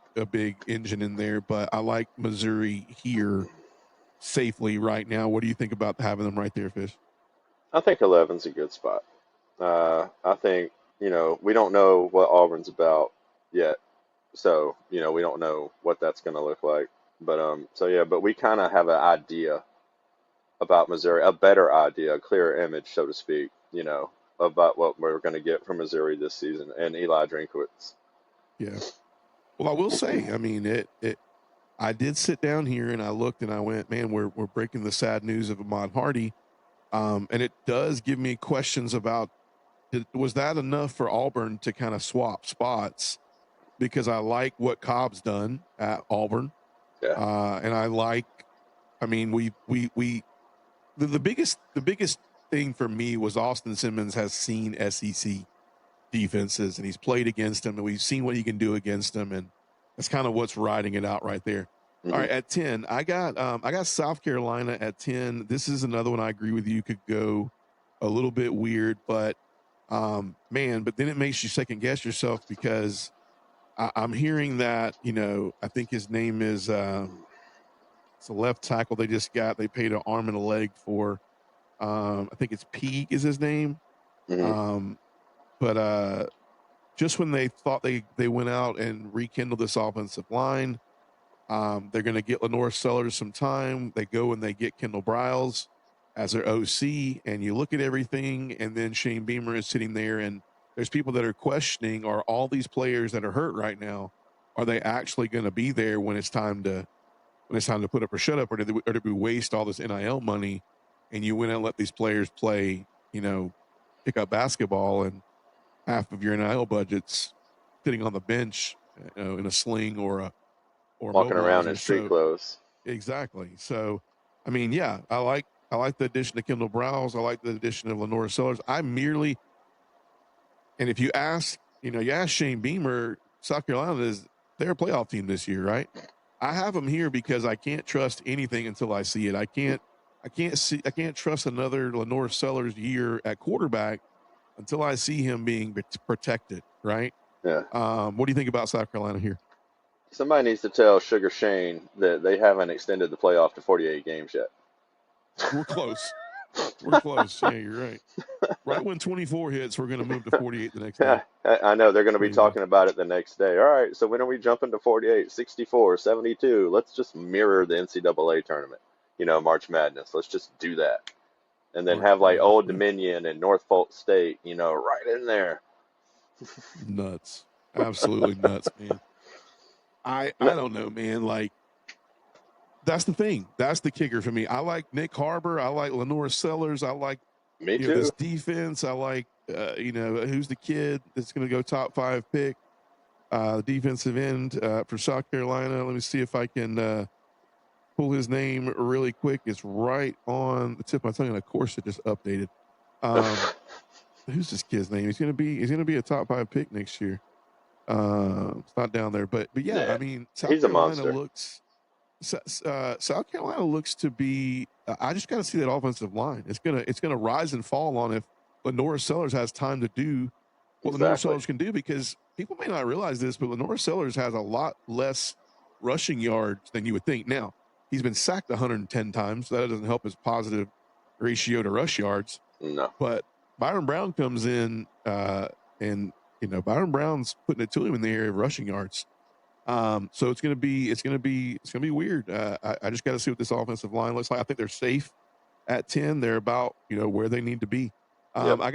engine in there. But I like Missouri here safely right now. What do you think about having them right there, Fish? I think 11's a good spot. I think, we don't know what Auburn's about yet. So, we don't know what that's going to look like. So yeah, but we kind of have an idea about Missouri, a better idea, a clearer image, so to speak. about what we're going to get from Missouri this season and Eli Drinkwitz. Yeah. Well, I will say, I mean, I did sit down here and I looked and I went, man, we're breaking the sad news of Ahmad Hardy. And it does give me questions about was that enough for Auburn to kind of swap spots? Because I like what Cobb's done at Auburn, Yeah. and I like. I mean, the biggest thing for me was Austin Simmons has seen SEC defenses and he's played against them and we've seen what he can do against them, and that's kind of what's riding it out right there. All Hmm. right, at 10, I got South Carolina at 10. This is another one I agree with you could go a little bit weird, but man, but then it makes you second guess yourself because I'm hearing that, I think his name is it's a left tackle they paid an arm and a leg for. I think it's Peak is his name. Hmm. Um, but just when they thought they went out and rekindled this offensive line, they're going to get Lenore Sellers some time. They go and they get Kendall Briles as their OC, and you look at everything, and then Shane Beamer is sitting there, and there's people that are questioning: are all these players that are hurt right now, are they actually going to be there when it's time to put up or shut up, or did we waste all this NIL money, and you went and let these players play, pick up basketball, and half of your NIL budget's sitting on the bench, in a sling or Walking around in mobilizer. street So clothes. exactly. So I mean, yeah, I like the addition of Kendall Browse. I like the addition of Lenora Sellers. And if you ask Shane Beamer, South Carolina is they're a playoff team this year, right? I have them here because I can't trust anything until I see it. I can't trust another Lenore Sellers year at quarterback until I see him being protected, right? Yeah. What do you think about South Carolina here? Somebody needs to tell Sugar Shane that they haven't extended the playoff to 48 games yet. We're close. We're close. Yeah, you're right. Right when 24 hits, we're going to move to 48 the next day. Yeah, I know they're going to be Crazy. talking about it the next day. All right, so when are we jumping to 48, 64, 72? Let's just mirror the NCAA tournament, March Madness. Let's just do that. And then March have like Madness. Old Yeah. Dominion and North Polk State, right in there. Nuts. Absolutely nuts, man. I No, don't know, man. Like, that's the thing. That's the kicker for me. I like Nick Harbor. I like Lenore Sellers. I like, me this too. defense. I like, who's the kid that's going to go top 5 pick, defensive end for South Carolina. Let me see if I can pull his name really quick. It's right on the tip of my tongue. And of course, it just updated. Um, who's this kid's name? He's gonna be a top 5 pick next year. It's not down there, but yeah, Yeah, I mean, he's a monster. South Carolina looks to be. I just got to see that offensive line. It's gonna rise and fall on if Lenora Sellers has time to do what Lenora Exactly. Sellers can do, because people may not realize this, but Lenora Sellers has a lot less rushing yards than you would think. Now he's been sacked 110 times, so that doesn't help his positive ratio to rush yards. No. But Byron Brown comes in, and Byron Brown's putting it to him in the area of rushing yards. So it's gonna be weird. I just got to see what this offensive line looks like. I think they're safe at 10. They're about where they need to be. Yep. I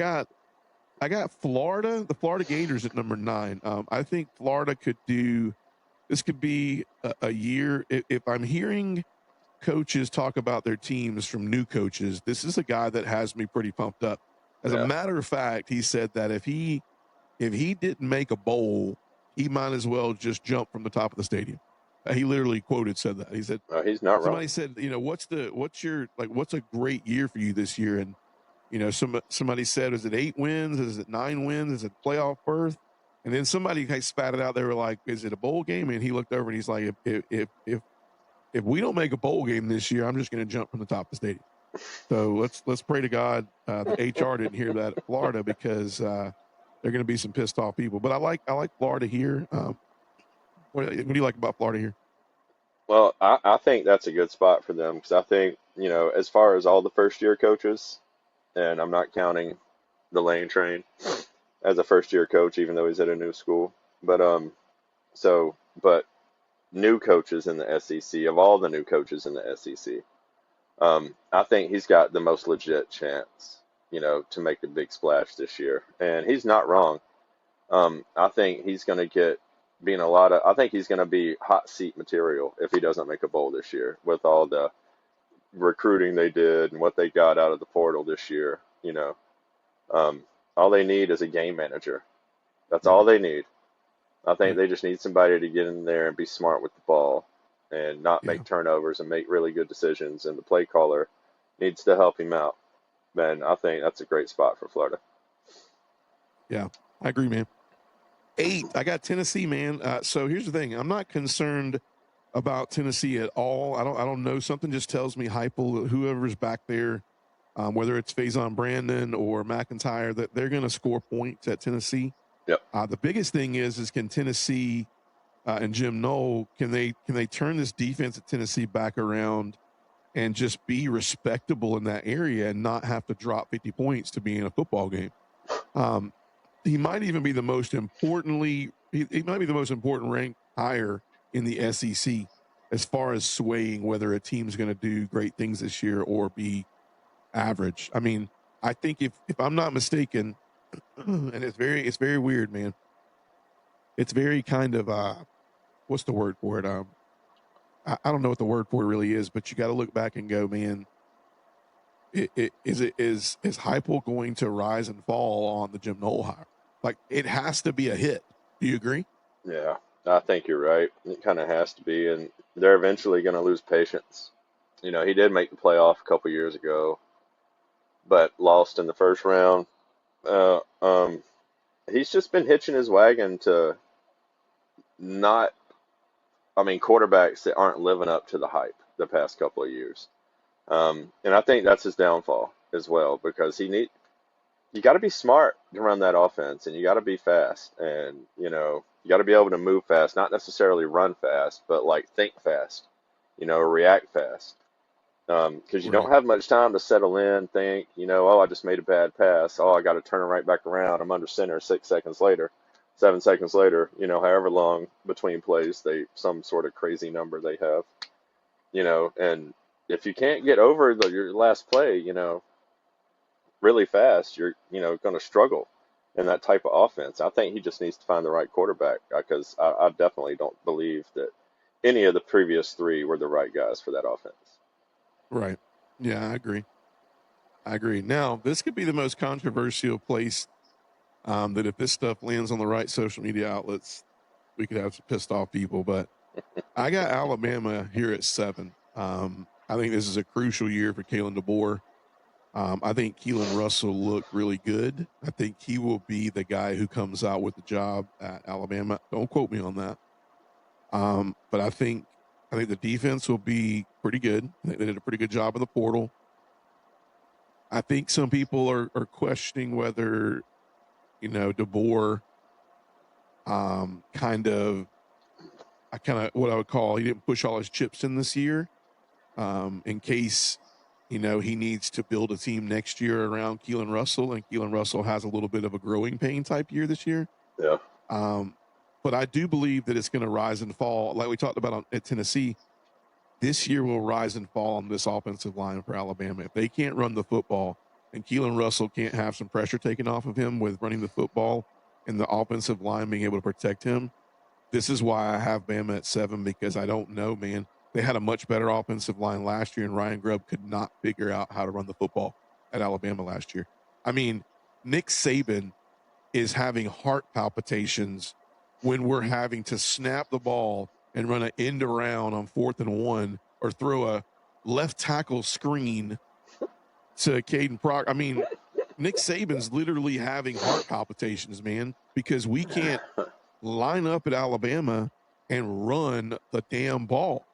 got Florida, the Florida Gators at number 9. I think Florida could do. This could be a year. If I'm hearing coaches talk about their teams from new coaches, this is a guy that has me pretty pumped up. As a Yeah. matter of fact, he said that if he didn't make a bowl, he might as well just jump from the top of the stadium. He literally said that. He said, He's not wrong. somebody said, what's a great year for you this year? And, somebody said, is it 8 wins? Is it 9 wins? Is it playoff berth? And then somebody spat it out. They were like, is it a bowl game? And he looked over and he's like, if we don't make a bowl game this year, I'm just going to jump from the top of the stadium. So let's pray to God the HR didn't hear that at Florida, because there are going to be some pissed off people. But I like Florida here. What do you like about Florida here? Well, I think that's a good spot for them because I think, as far as all the first year coaches, and I'm not counting the Lane Train as a first year coach, even though he's at a new school. But but new coaches in the SEC, of all the new coaches in the SEC, I think he's got the most legit chance. to make a big splash this year. And he's not wrong. I think he's going to I think he's going to be hot seat material if he doesn't make a bowl this year with all the recruiting they did and what they got out of the portal this year. Um, all they need is a game manager. That's all Right. they need. I think Right. they just need somebody to get in there and be smart with the ball and not Yeah. make turnovers and make really good decisions. And the play caller needs to help him out. Man, I think that's a great spot for Florida. Yeah. I agree, man. 8. I got Tennessee, man. So here's the thing. I'm not concerned about Tennessee at all. I don't know. Something just tells me Heupel, whoever's back there, whether it's Faison Brandon or McIntyre, that they're going to score points at Tennessee. Yep. The biggest thing is can Tennessee and Jim Knoll can they turn this defense at Tennessee back around and just be respectable in that area and not have to drop 50 points to be in a football game? Um, he might even be the most he might be the most important ranked hire in the SEC as far as swaying whether a team's going to do great things this year or be average. I mean, I think if I'm not mistaken, and it's very weird, man. It's very kind of what's the word for it? I don't know what the word for it really is, but you got to look back and go, man. Is Heupel going to rise and fall on the Jim Knoll hire? Like it has to be a hit. Do you agree? Yeah, I think you're right. It kind of has to be, and they're eventually going to lose patience. He did make the playoff a couple years ago, but lost in the first round. Uh, um, he's just been hitching his wagon to not, I mean, quarterbacks that aren't living up to the hype the past couple of years. And I think that's his downfall as well because you got to be smart to run that offense and you got to be fast and you got to be able to move fast, not necessarily run fast, but like think fast, react fast. Because you don't Right. have much time to settle in, think, oh, I just made a bad pass. Oh, I got to turn it right back around. I'm under center 6 seconds later, 7 seconds later, however long between plays some sort of crazy number they have, and if you can't get over your last play, really fast, you're, going to struggle in that type of offense. I think he just needs to find the right quarterback because I definitely don't believe that any of the previous three were the right guys for that offense. Right. Yeah, I agree. I agree. Now, this could be the most controversial place that if this stuff lands on the right social media outlets, we could have some pissed off people. But I got Alabama here at 7. I think this is a crucial year for Kalen DeBoer. I think Keelan Russell looked really good. I think he will be the guy who comes out with the job at Alabama. Don't quote me on that. But I think the defense will be pretty good. I think they did a pretty good job in the portal. I think some people are questioning whether DeBoer kind of what I would call he didn't push all his chips in this year in case he needs to build a team next year around Keelan Russell, and Keelan Russell has a little bit of a growing pain type year this year. Yeah. Um, but I do believe that it's going to rise and fall, like we talked about at Tennessee. This year will rise and fall on this offensive line for Alabama. If they can't run the football and Keelan Russell can't have some pressure taken off of him with running the football and the offensive line being able to protect him, this is why I have Bama at 7 because I don't know, man. They had a much better offensive line last year, and Ryan Grubb could not figure out how to run the football at Alabama last year. I mean, Nick Saban is having heart palpitations when we're having to snap the ball and run an end around on 4th and 1 or throw a left tackle screen to Caden Proc. I mean, Nick Saban's literally having heart palpitations, man, because we can't line up at Alabama and run the damn ball.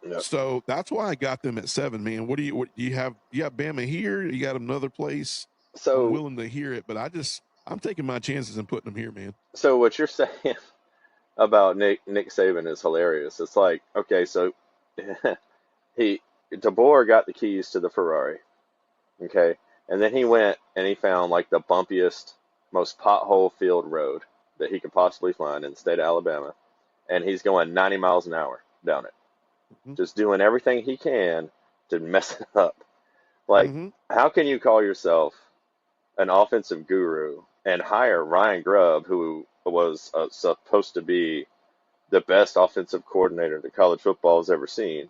Yeah. So that's why I got them at 7, man. What do you have? You got Bama here? You got another place? I'm So, willing to hear it, but I'm taking my chances and putting them here, man. so what you're saying about Nick Saban is hilarious. It's like, okay, so he DeBoer got the keys to the Ferrari, okay, and then he went and he found like the bumpiest, most pothole filled road that he could possibly find in the state of Alabama, and he's going 90 miles an hour down it, Mm-hmm. just doing everything he can to mess it up. Like, Mm-hmm. how can you call yourself? an offensive guru and hire Ryan Grubb, who was supposed to be the best offensive coordinator that college football has ever seen,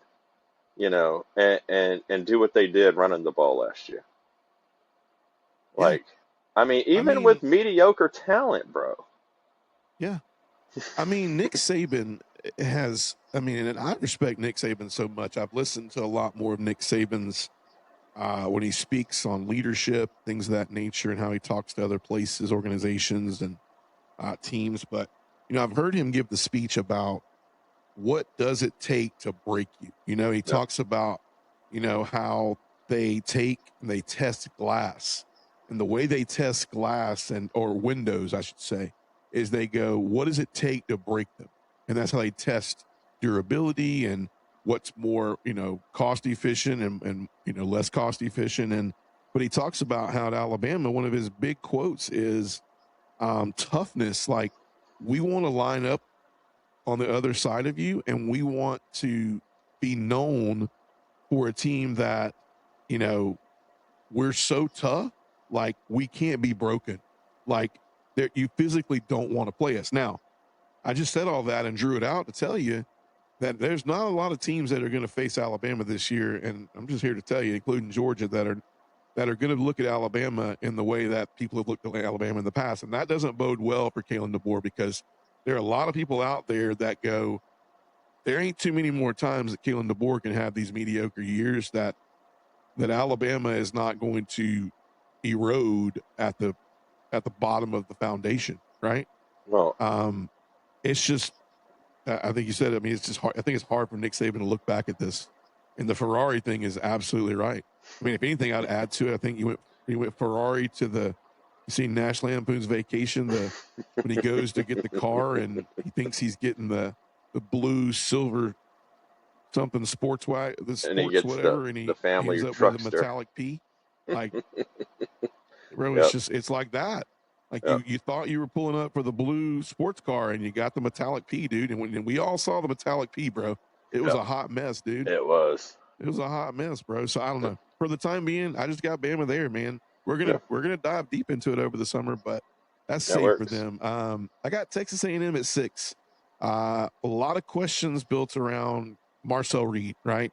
and do what they did running the ball last year. Yeah. Like, I mean, I even mean, with mediocre talent, bro. yeah. I mean, Nick Saban has, I mean, and I respect Nick Saban so much. I've listened to a lot more of Nick Saban's when he speaks on leadership, things of that nature, and how he talks to other places, organizations, and teams. But, I've heard him give the speech about what does it take to break you. He Yep. talks about, how they take and they test glass. And the way they test glass or windows, I should say, is they go, what does it take to break them? And that's how they test durability and what's more, cost efficient and less cost efficient. But he talks about how at Alabama, one of his big quotes is toughness. Like, we want to line up on the other side of you, and we want to be known for a team that, you know, we're so tough, like we can't be broken. Like, you physically don't want to play us. Now, I just said all that and drew it out to tell you that there's not a lot of teams that are going to face Alabama this year, and I'm just here to tell you, including Georgia, that are going to look at Alabama in the way that people have looked at Alabama in the past, and that doesn't bode well for Kalen DeBoer, because there are a lot of people out there that go, there ain't too many more times that Kalen DeBoer can have these mediocre years that Alabama is not going to erode at the bottom of the foundation, right? Well, It's just, I think you said, I mean, it's just hard. I think it's hard for Nick Saban to look back at this. And the Ferrari thing is absolutely right. I mean, if anything, I'd add to it. I think he went Ferrari to you see National Lampoon's Vacation, when he goes to get the car and he thinks he's getting the blue, silver, something the and he sports gets whatever, and the he family ends up with a truckster. metallic P. Like, bro, Yep, it's like that. Like, yep, you thought you were pulling up for the blue sports car and you got the metallic P, dude. And when we all saw the metallic P, bro, it was yep. a hot mess, dude. It was. It was a hot mess, bro. So I don't Yep, know. For the time being, I just got Bama there, man. yeah, We're gonna dive deep into it over the summer, but that's that safe for works. them. I got Texas A&M at 6. A lot of questions built around Marcel Reed, right?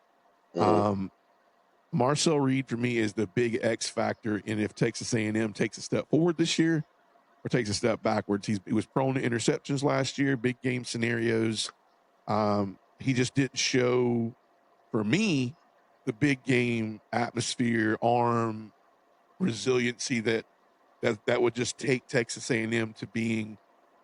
Hmm. Um, Marcel Reed for me is the big X factor in if Texas A&M takes a step forward this year or takes a step backwards. He was prone to interceptions last year, big game scenarios. He just didn't show, for me, the big game atmosphere, arm, resiliency that would just take Texas A&M to being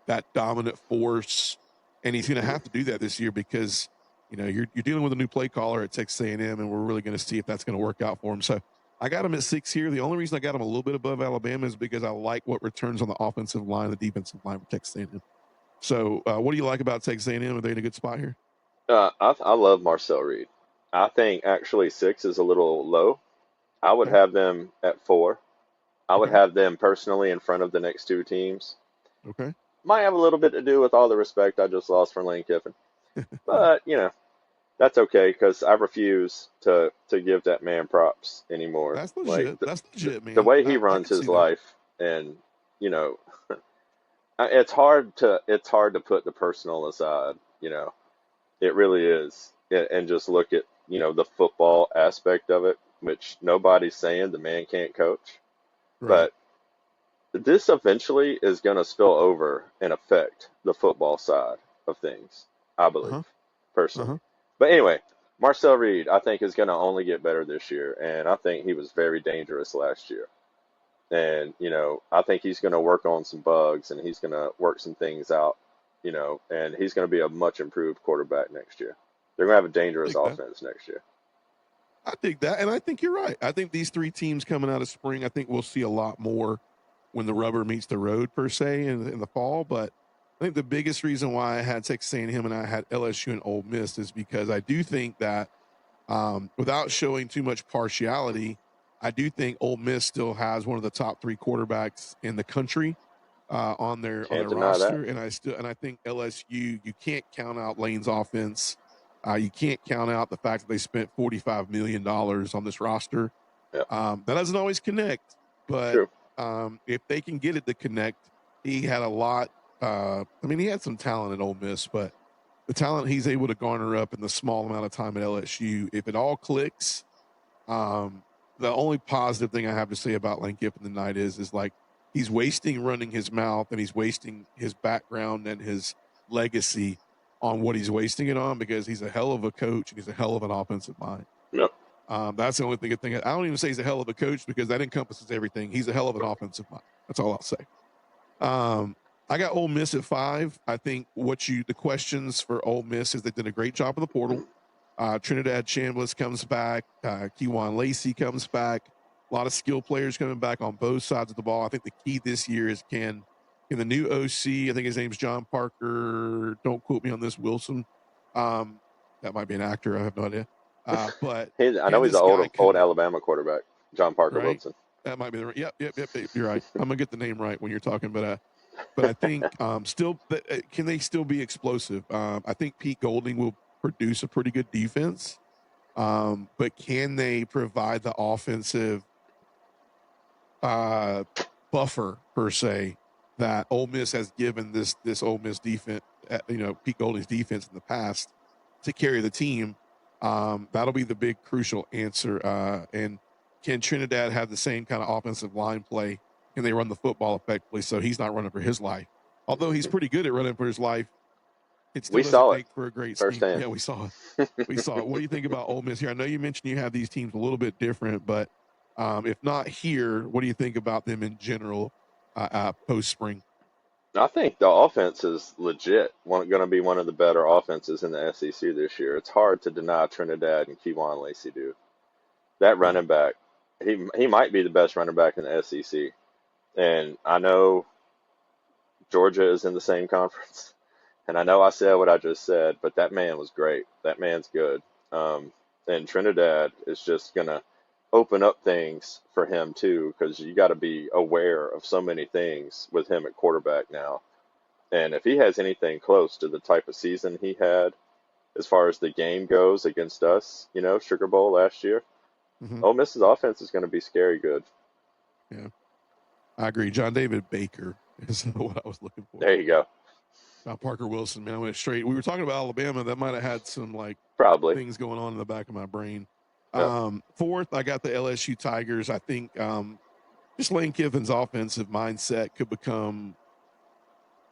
that dominant force. And he's going to have to do that this year because you're dealing with a new play caller at Texas A&M, and we're really going to see if that's going to work out for him. So I got him at 6 here. The only reason I got him a little bit above Alabama is because I like what returns on the offensive line, the defensive line for Texas A&M. So what do you like about Texas A&M? Are they in a good spot here? I love Marcel Reed. I think actually 6 is a little low. I would Okay. have them at 4. I would Okay. have them personally in front of the next two teams. Okay. Might have a little bit to do with all the respect I just lost for Lane Kiffin, but that's okay because I refuse to give that man props anymore. That's Like legit. That's legit, the man. way he I runs can see his that. life, and you know, it's hard to put the personal aside. It really is, and just look at the football aspect of it, which nobody's saying the man can't coach, Right. but this eventually is going to spill over and affect the football side of things, I Uh believe, huh. Uh personally. huh. But anyway, Marcel Reed, I think, is going to only get better this year, and I think he was very dangerous last year. And, I think he's going to work on some bugs and he's going to work some things out, and he's going to be a much improved quarterback next year. They're going to have a dangerous Dig that. offense next year. I dig that, and I think you're right. I think these 3 teams coming out of spring, I think we'll see a lot more when the rubber meets the road per se in the fall. But I think the biggest reason why I had Texas A&M and I had LSU and Ole Miss is because I do think that without showing too much partiality, I do think Ole Miss still has one of the top 3 quarterbacks in the country on Can't their deny that. roster, and I think LSU, you can't count out Lane's offense. You can't count out the fact that they spent $45 million on this roster. Yeah, That doesn't always connect, but true. If they can get it to connect, he had a lot. He had some talent at Ole Miss, but the talent he's able to garner up in the small amount of time at LSU, if it all clicks, the only positive thing I have to say about Lane Kiffin tonight is like he's wasting running his mouth and he's wasting his background and his legacy on what he's wasting it on because he's a hell of a coach and he's a hell of an offensive mind. Yep. That's the only thing. I don't even say he's a hell of a coach because that encompasses everything. He's a hell of an offensive mind. That's all I'll say. I got Ole Miss at 5. I think the questions for Ole Miss is they did a great job of the portal. Trinidad Chambliss comes back. Kewan Lacey comes back. A lot of skill players coming back on both sides of the ball. I think the key this year is can the new OC, I think his name's John Parker, don't quote me on this, Wilson. That might be an actor. I have no idea. But I know he's an old Alabama quarterback, John Parker right? Wilson. That might be the right. Yep. You're right. I'm gonna get the name right when you're talking, but I think can they still be explosive? I think Pete Golding will produce a pretty good defense, but can they provide the offensive buffer per se that Ole Miss has given this Ole Miss defense, Pete Golding's defense in the past to carry the team? That'll be the big crucial answer. And can Trinidad have the same kind of offensive line play? Can they run the football effectively so he's not running for his life? Although he's pretty good at running for his life, it still doesn't make for a great scheme. Yeah, we saw it. What do you think about Ole Miss here? I know you mentioned you have these teams a little bit different, but if not here, what do you think about them in general post-spring? I think the offense is legit. Going to be one of the better offenses in the SEC this year. It's hard to deny Trinidad and Kewan Lacey, dude. That running back, he might be the best running back in the SEC. And I know Georgia is in the same conference. And I know I said what I just said, but that man was great. That man's good. And Trinidad is just going to open up things for him, too, because you got to be aware of so many things with him at quarterback now. And if he has anything close to the type of season he had as far as the game goes against us, Sugar Bowl last year, Ole Miss's offense is going to be scary good. Yeah, I agree. John David Baker is what I was looking for. There you go. Parker Wilson, man, I went straight. We were talking about Alabama. That might have had some probably things going on in the back of my brain. Yep. 4th, I got the LSU Tigers. I think just Lane Kiffin's offensive mindset could become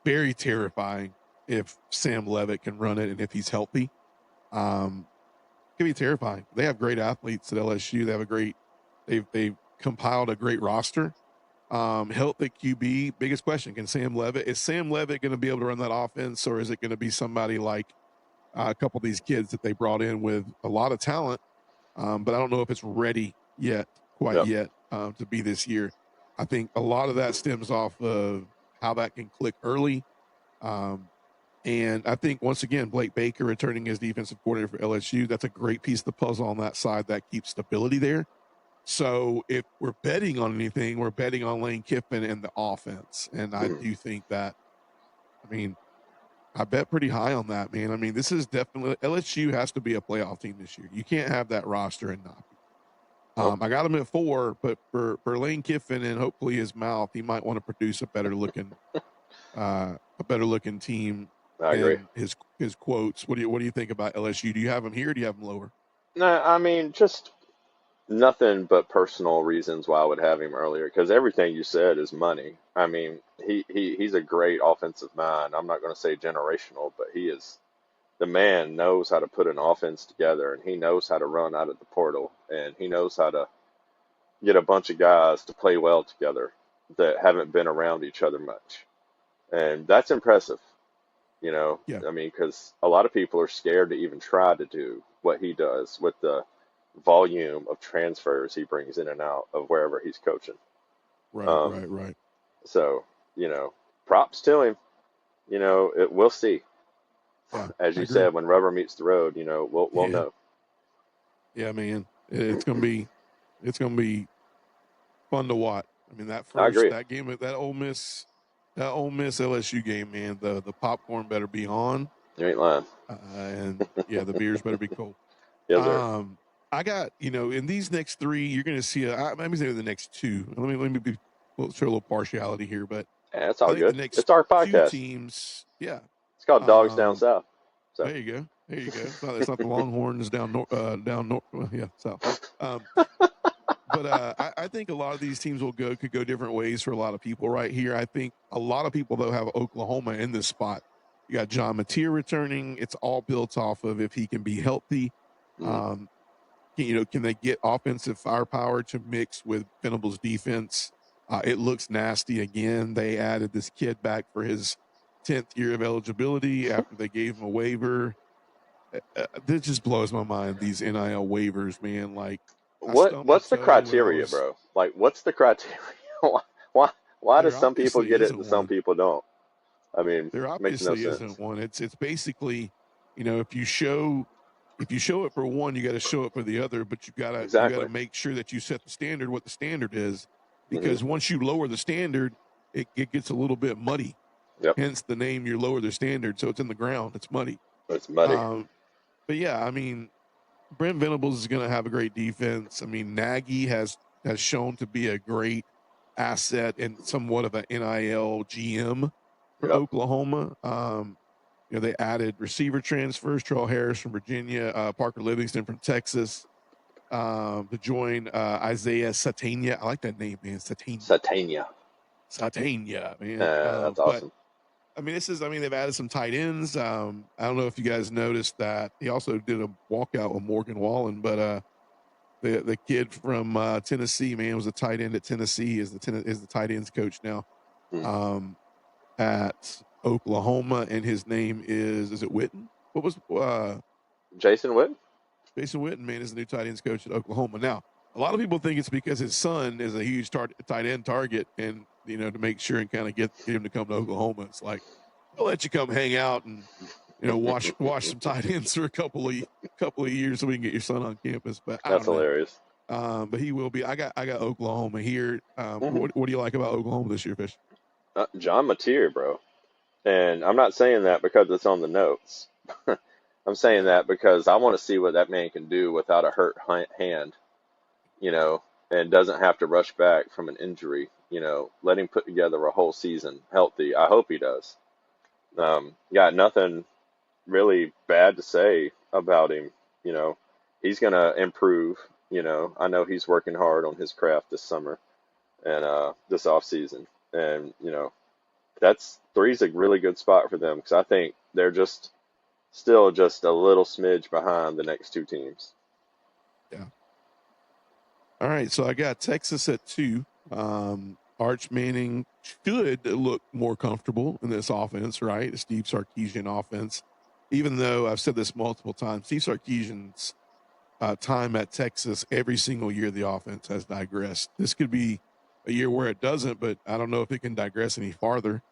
very terrifying if Sam Levitt can run it and if he's healthy. It could be terrifying. They have great athletes at LSU. They have they've compiled a great roster. Health at QB, biggest question, is Sam Levitt going to be able to run that offense, or is it going to be somebody like a couple of these kids that they brought in with a lot of talent, but I don't know if it's ready yet to be this year. I think a lot of that stems off of how that can click early. And I think, once again, Blake Baker returning as defensive coordinator for LSU, that's a great piece of the puzzle on that side that keeps stability there. So if we're betting on anything, we're betting on Lane Kiffin and the offense. And I do think that, I bet pretty high on that, man. This is definitely, LSU has to be a playoff team this year. You can't have that roster and not be. I got him at 4, but for Lane Kiffin and hopefully his mouth, he might want to produce a better looking team. I agree. His quotes. What do you think about LSU? Do you have him here or do you have him lower? No, just nothing but personal reasons why I would have him earlier, because everything you said is money. He's a great offensive mind. I'm not going to say generational, but the man knows how to put an offense together, and he knows how to run out of the portal, and he knows how to get a bunch of guys to play well together that haven't been around each other much. And that's impressive, Yeah. Because a lot of people are scared to even try to do what he does with the volume of transfers he brings in and out of wherever he's coaching. Right. So, props to him. We'll see. Yeah, as you said, when rubber meets the road, we'll know. Yeah, man, it's gonna be fun to watch. That game, that Ole Miss LSU game, man. The popcorn better be on. You ain't lying. And the beers better be cold. Yes, sir. I got in these next 3, you're gonna see. Let me say the next 2. Let me be show a little partiality here, but Yeah, it's I all think the good. next It's our two podcast. teams, yeah. It's called Dogs Down Um, South. So there you go. There you go. It's not the Longhorns down north. Well, yeah, south. Um, but I think a lot of these teams could go different ways for a lot of people right here. I think a lot of people though have Oklahoma in this spot. You got John Mateer returning. It's all built off of if he can be healthy. mm, Um, can they get offensive firepower to mix with Venable's defense? It looks nasty again. They added this kid back for his 10th year of eligibility after they gave him a waiver. This just blows my mind. These NIL waivers, man. Like I stumped my what's the toe when I criteria, was. bro? Like, what's the criteria? why why why do There some people obviously get it and isn't some one. people don't? I mean, There makes no obviously isn't sense. one. It's basically, if you show it for one, you got to show it for the other. But you gotta Exactly. make sure that you set the standard what the standard is, hmm because once you lower the standard, it gets a little bit muddy. Yep. Hence the name. You lower the standard, so it's in the ground. It's muddy. It's muddy. Um, but yeah, I mean, Brent Venables is going to have a great defense. I mean, Nagy has shown to be a great asset and somewhat of an NIL GM for Yep. Oklahoma. They added receiver transfers, Terrell Harris from Virginia, Parker Livingston from Texas, to join Isaiah Satania. I like that name, man. Satania. Satania, man. That's But awesome. they've added some tight ends. I don't know if you guys noticed that he also did a walkout with Morgan Wallen, but the kid from Tennessee, man, was a tight end at Tennessee. Is the tight ends coach now Hmm. at Oklahoma, and his name is it Witten? What was Jason Witt? Jason Witten? Man, is the new tight ends coach at Oklahoma now. A lot of people think it's because his son is a huge tight end target, and to make sure and kind of get him to come to Oklahoma. It's like they'll let you come hang out and watch some tight ends for a couple of years so we can get your son on campus. But I That's don't know. hilarious. But he will be. I got Oklahoma here. hmm What do you like about Oklahoma this year, Fish? John Mateer, bro. And I'm not saying that because it's on the notes. I'm saying Yeah, that because I want to see what that man can do without a hurt hand, you know, and doesn't have to rush back from an injury. Let him put together a whole season healthy. I hope he does. Got nothing really bad to say about him. You know, he's gonna improve. I know he's working hard on his craft this summer and this off season, and that's three's a really good spot for them because I think they're just still just a little smidge behind the next two teams. yeah. All right, so I got Texas at 2. Arch Manning should look more comfortable in this offense, right? A Steve Sarkisian offense. Even though I've said this multiple times, Steve Sarkisian's time at Texas, every single year the offense has digressed. This could be a year where it doesn't, but I don't know if it can digress any farther.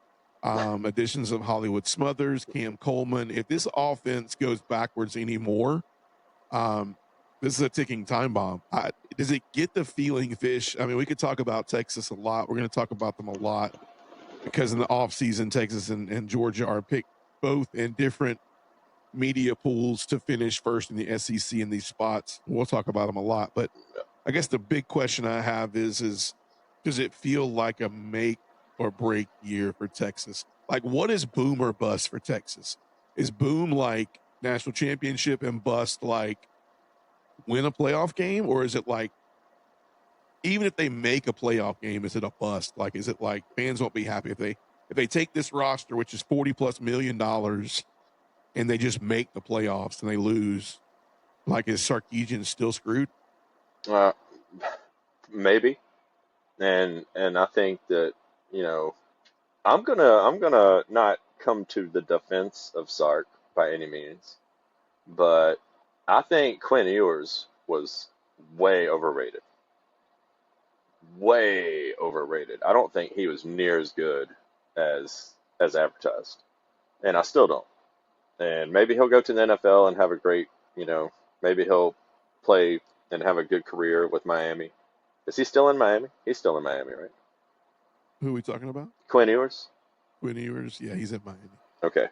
Additions of Hollywood Smothers, Cam Coleman. If this offense goes backwards anymore, um, this is a ticking time bomb. Does it get the feeling, Fish? I mean, we could talk about Texas a lot. We're going to talk about them a lot because in the offseason, Texas and Georgia are picked both in different media pools to finish first in the SEC in these spots. We'll talk about them a lot. But I guess the big question I have is does it feel like a make or break year for Texas? Like, what is boom or bust for Texas? Is boom like national championship and bust like win a playoff game, or is it like even if they make a playoff game, is it a bust? Like, is it like fans won't be happy if they take this roster, which is $40+ million, and they just make the playoffs and they lose? Like, is Sarkeesian still screwed? Uh, Maybe, and I think that you know I'm gonna not come to the defense of Sark by any means, but I think Quinn Ewers was way overrated. Way overrated. I don't think he was near as good as advertised, and I still don't. And maybe he'll go to the NFL and have a great, maybe he'll play and have a good career with Miami. Is he still in Miami? He's still in Miami, right? Who are we talking about? Quinn Ewers? Quinn Ewers? Yeah, he's in Miami. Okay.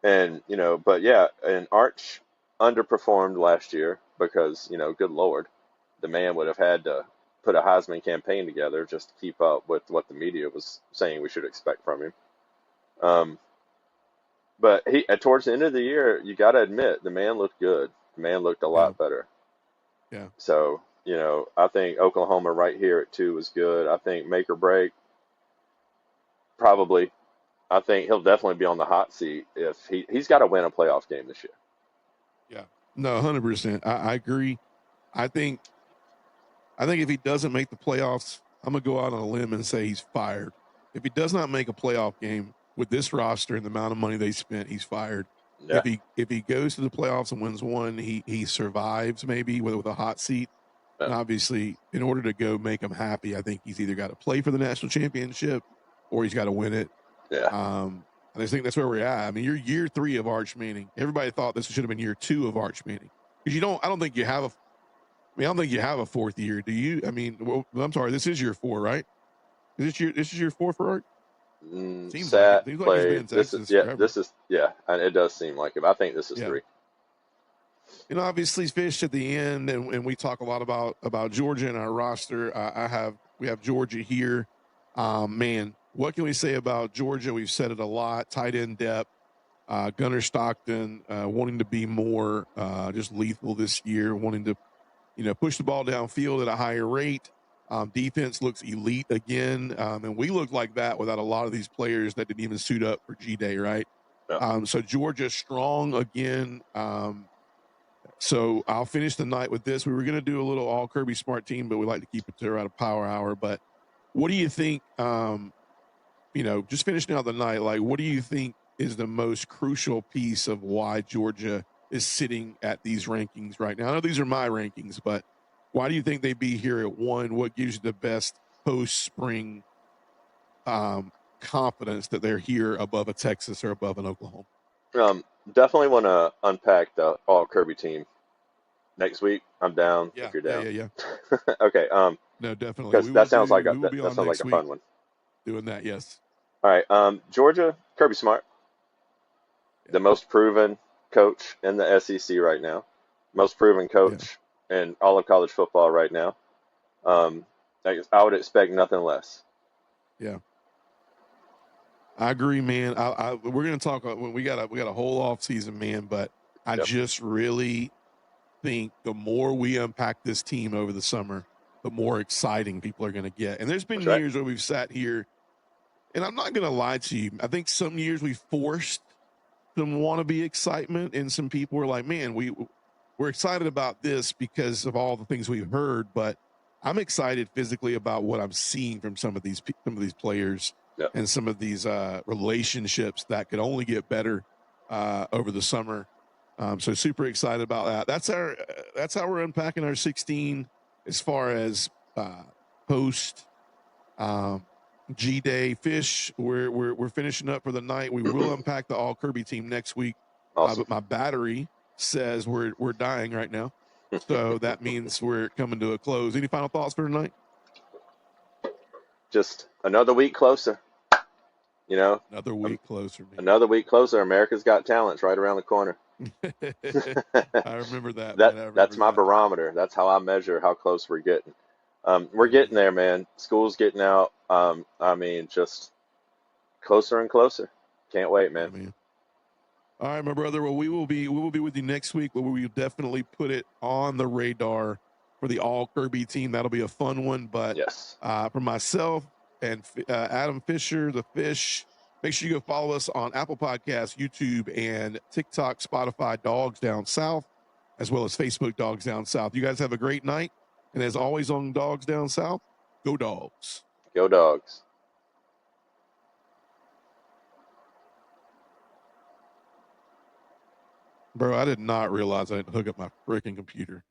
And, but yeah, and Arch underperformed last year because, good Lord, the man would have had to put a Heisman campaign together just to keep up with what the media was saying we should expect from him. Um, but he towards the end of the year, you got to admit the man looked good. The man looked a Yeah, lot better. yeah, So, I think Oklahoma right here at 2 is good. I think make or break, probably. I think he'll definitely be on the hot seat if he's got to win a playoff game this year. yeah. No, 100%. I agree. I think I think if he doesn't make the playoffs, I'm gonna go out on a limb and say he's fired. If he does not make a playoff game with this roster and the amount of money they spent, he's fired. Yeah, If he goes to the playoffs and wins one, he survives maybe with a hot seat. yeah, And obviously, in order to go make him happy, I think he's either got to play for the national championship or he's got to win it. yeah. I just think that's where we're at. I mean, you're year 3 of Arch Manning. Everybody thought this should have been year 2 of Arch Manning because you don't. I don't think you have a. I don't think you have a 4th year. Do you? I mean, well, I'm sorry. This is year 4, right? This is year 4 for Arch? Seems like it. Sat Seems like he's been played. in Texas forever. And it does seem like it. I think this is Yeah. 3. Obviously Fish at the end, and we talk a lot about Georgia and our roster. We have Georgia here. Man, what can we say about Georgia? We've said it a lot. Tight end depth. Gunnar Stockton wanting to be more just lethal this year, wanting to push the ball downfield at a higher rate. Defense looks elite again, and we look like that without a lot of these players that didn't even suit up for G-Day, right? Yeah. So Georgia strong again. So I'll finish the night with this. We were going to do a little all Kirby Smart team, but we like to keep it to around a power hour. But what do you think? Just finishing out the night, like what do you think is the most crucial piece of why Georgia is sitting at these rankings right now? I know these are my rankings, but why do you think they'd be here at 1? What gives you the best post-spring confidence that they're here above a Texas or above an Oklahoma? Definitely want to unpack the all Kirby team next week. I'm down if Yeah, you're yeah, down. yeah, yeah. Okay. No, definitely. Because that sounds like We will be that on sounds like next a week fun one. doing that. Yes. All right. Georgia, Kirby Smart, Yeah. the most proven coach in the SEC right now, most proven Yeah. coach in all of college football right now. I would expect nothing less. Yeah. I agree, man. We're going to talk. We got a whole off season, man. But I Yep. just really think the more we unpack this team over the summer, the more exciting people are going to get. And there's been That's right. years where we've sat here, and I'm not going to lie to you. I think some years we forced some wannabe excitement, and some people were like, "Man, we're excited about this because of all the things we've heard." But I'm excited physically about what I'm seeing from some of these players Yep. and some of these relationships that could only get better over the summer. So super excited about that. That's how we're unpacking our 16 as far as post G-Day. Fish. We're finishing up for the night. We will unpack the all Kirby team next week. Awesome. But my battery says we're dying right now, so that means we're coming to a close. Any final thoughts for tonight? Just another week closer. Another week closer, man. Another week closer. America's Got Talent's right around the corner. I remember that. Man. That's my barometer. That's how I measure how close we're getting. We're getting there, man. School's getting out. Just closer and closer. Can't wait, man. Yeah, man. All right, my brother. Well, we will be with you next week, but we will definitely put it on the radar for the all Kirby team. That'll be a fun one. But yes, for myself and Adam Fisher, the Fish, make sure you go follow us on Apple Podcasts, YouTube, and TikTok, Spotify, Dogs Down South, as well as Facebook, Dogs Down South. You guys have a great night. And as always on Dogs Down South, go Dogs. Go Dogs. Bro, I did not realize I didn't hook up my freaking computer.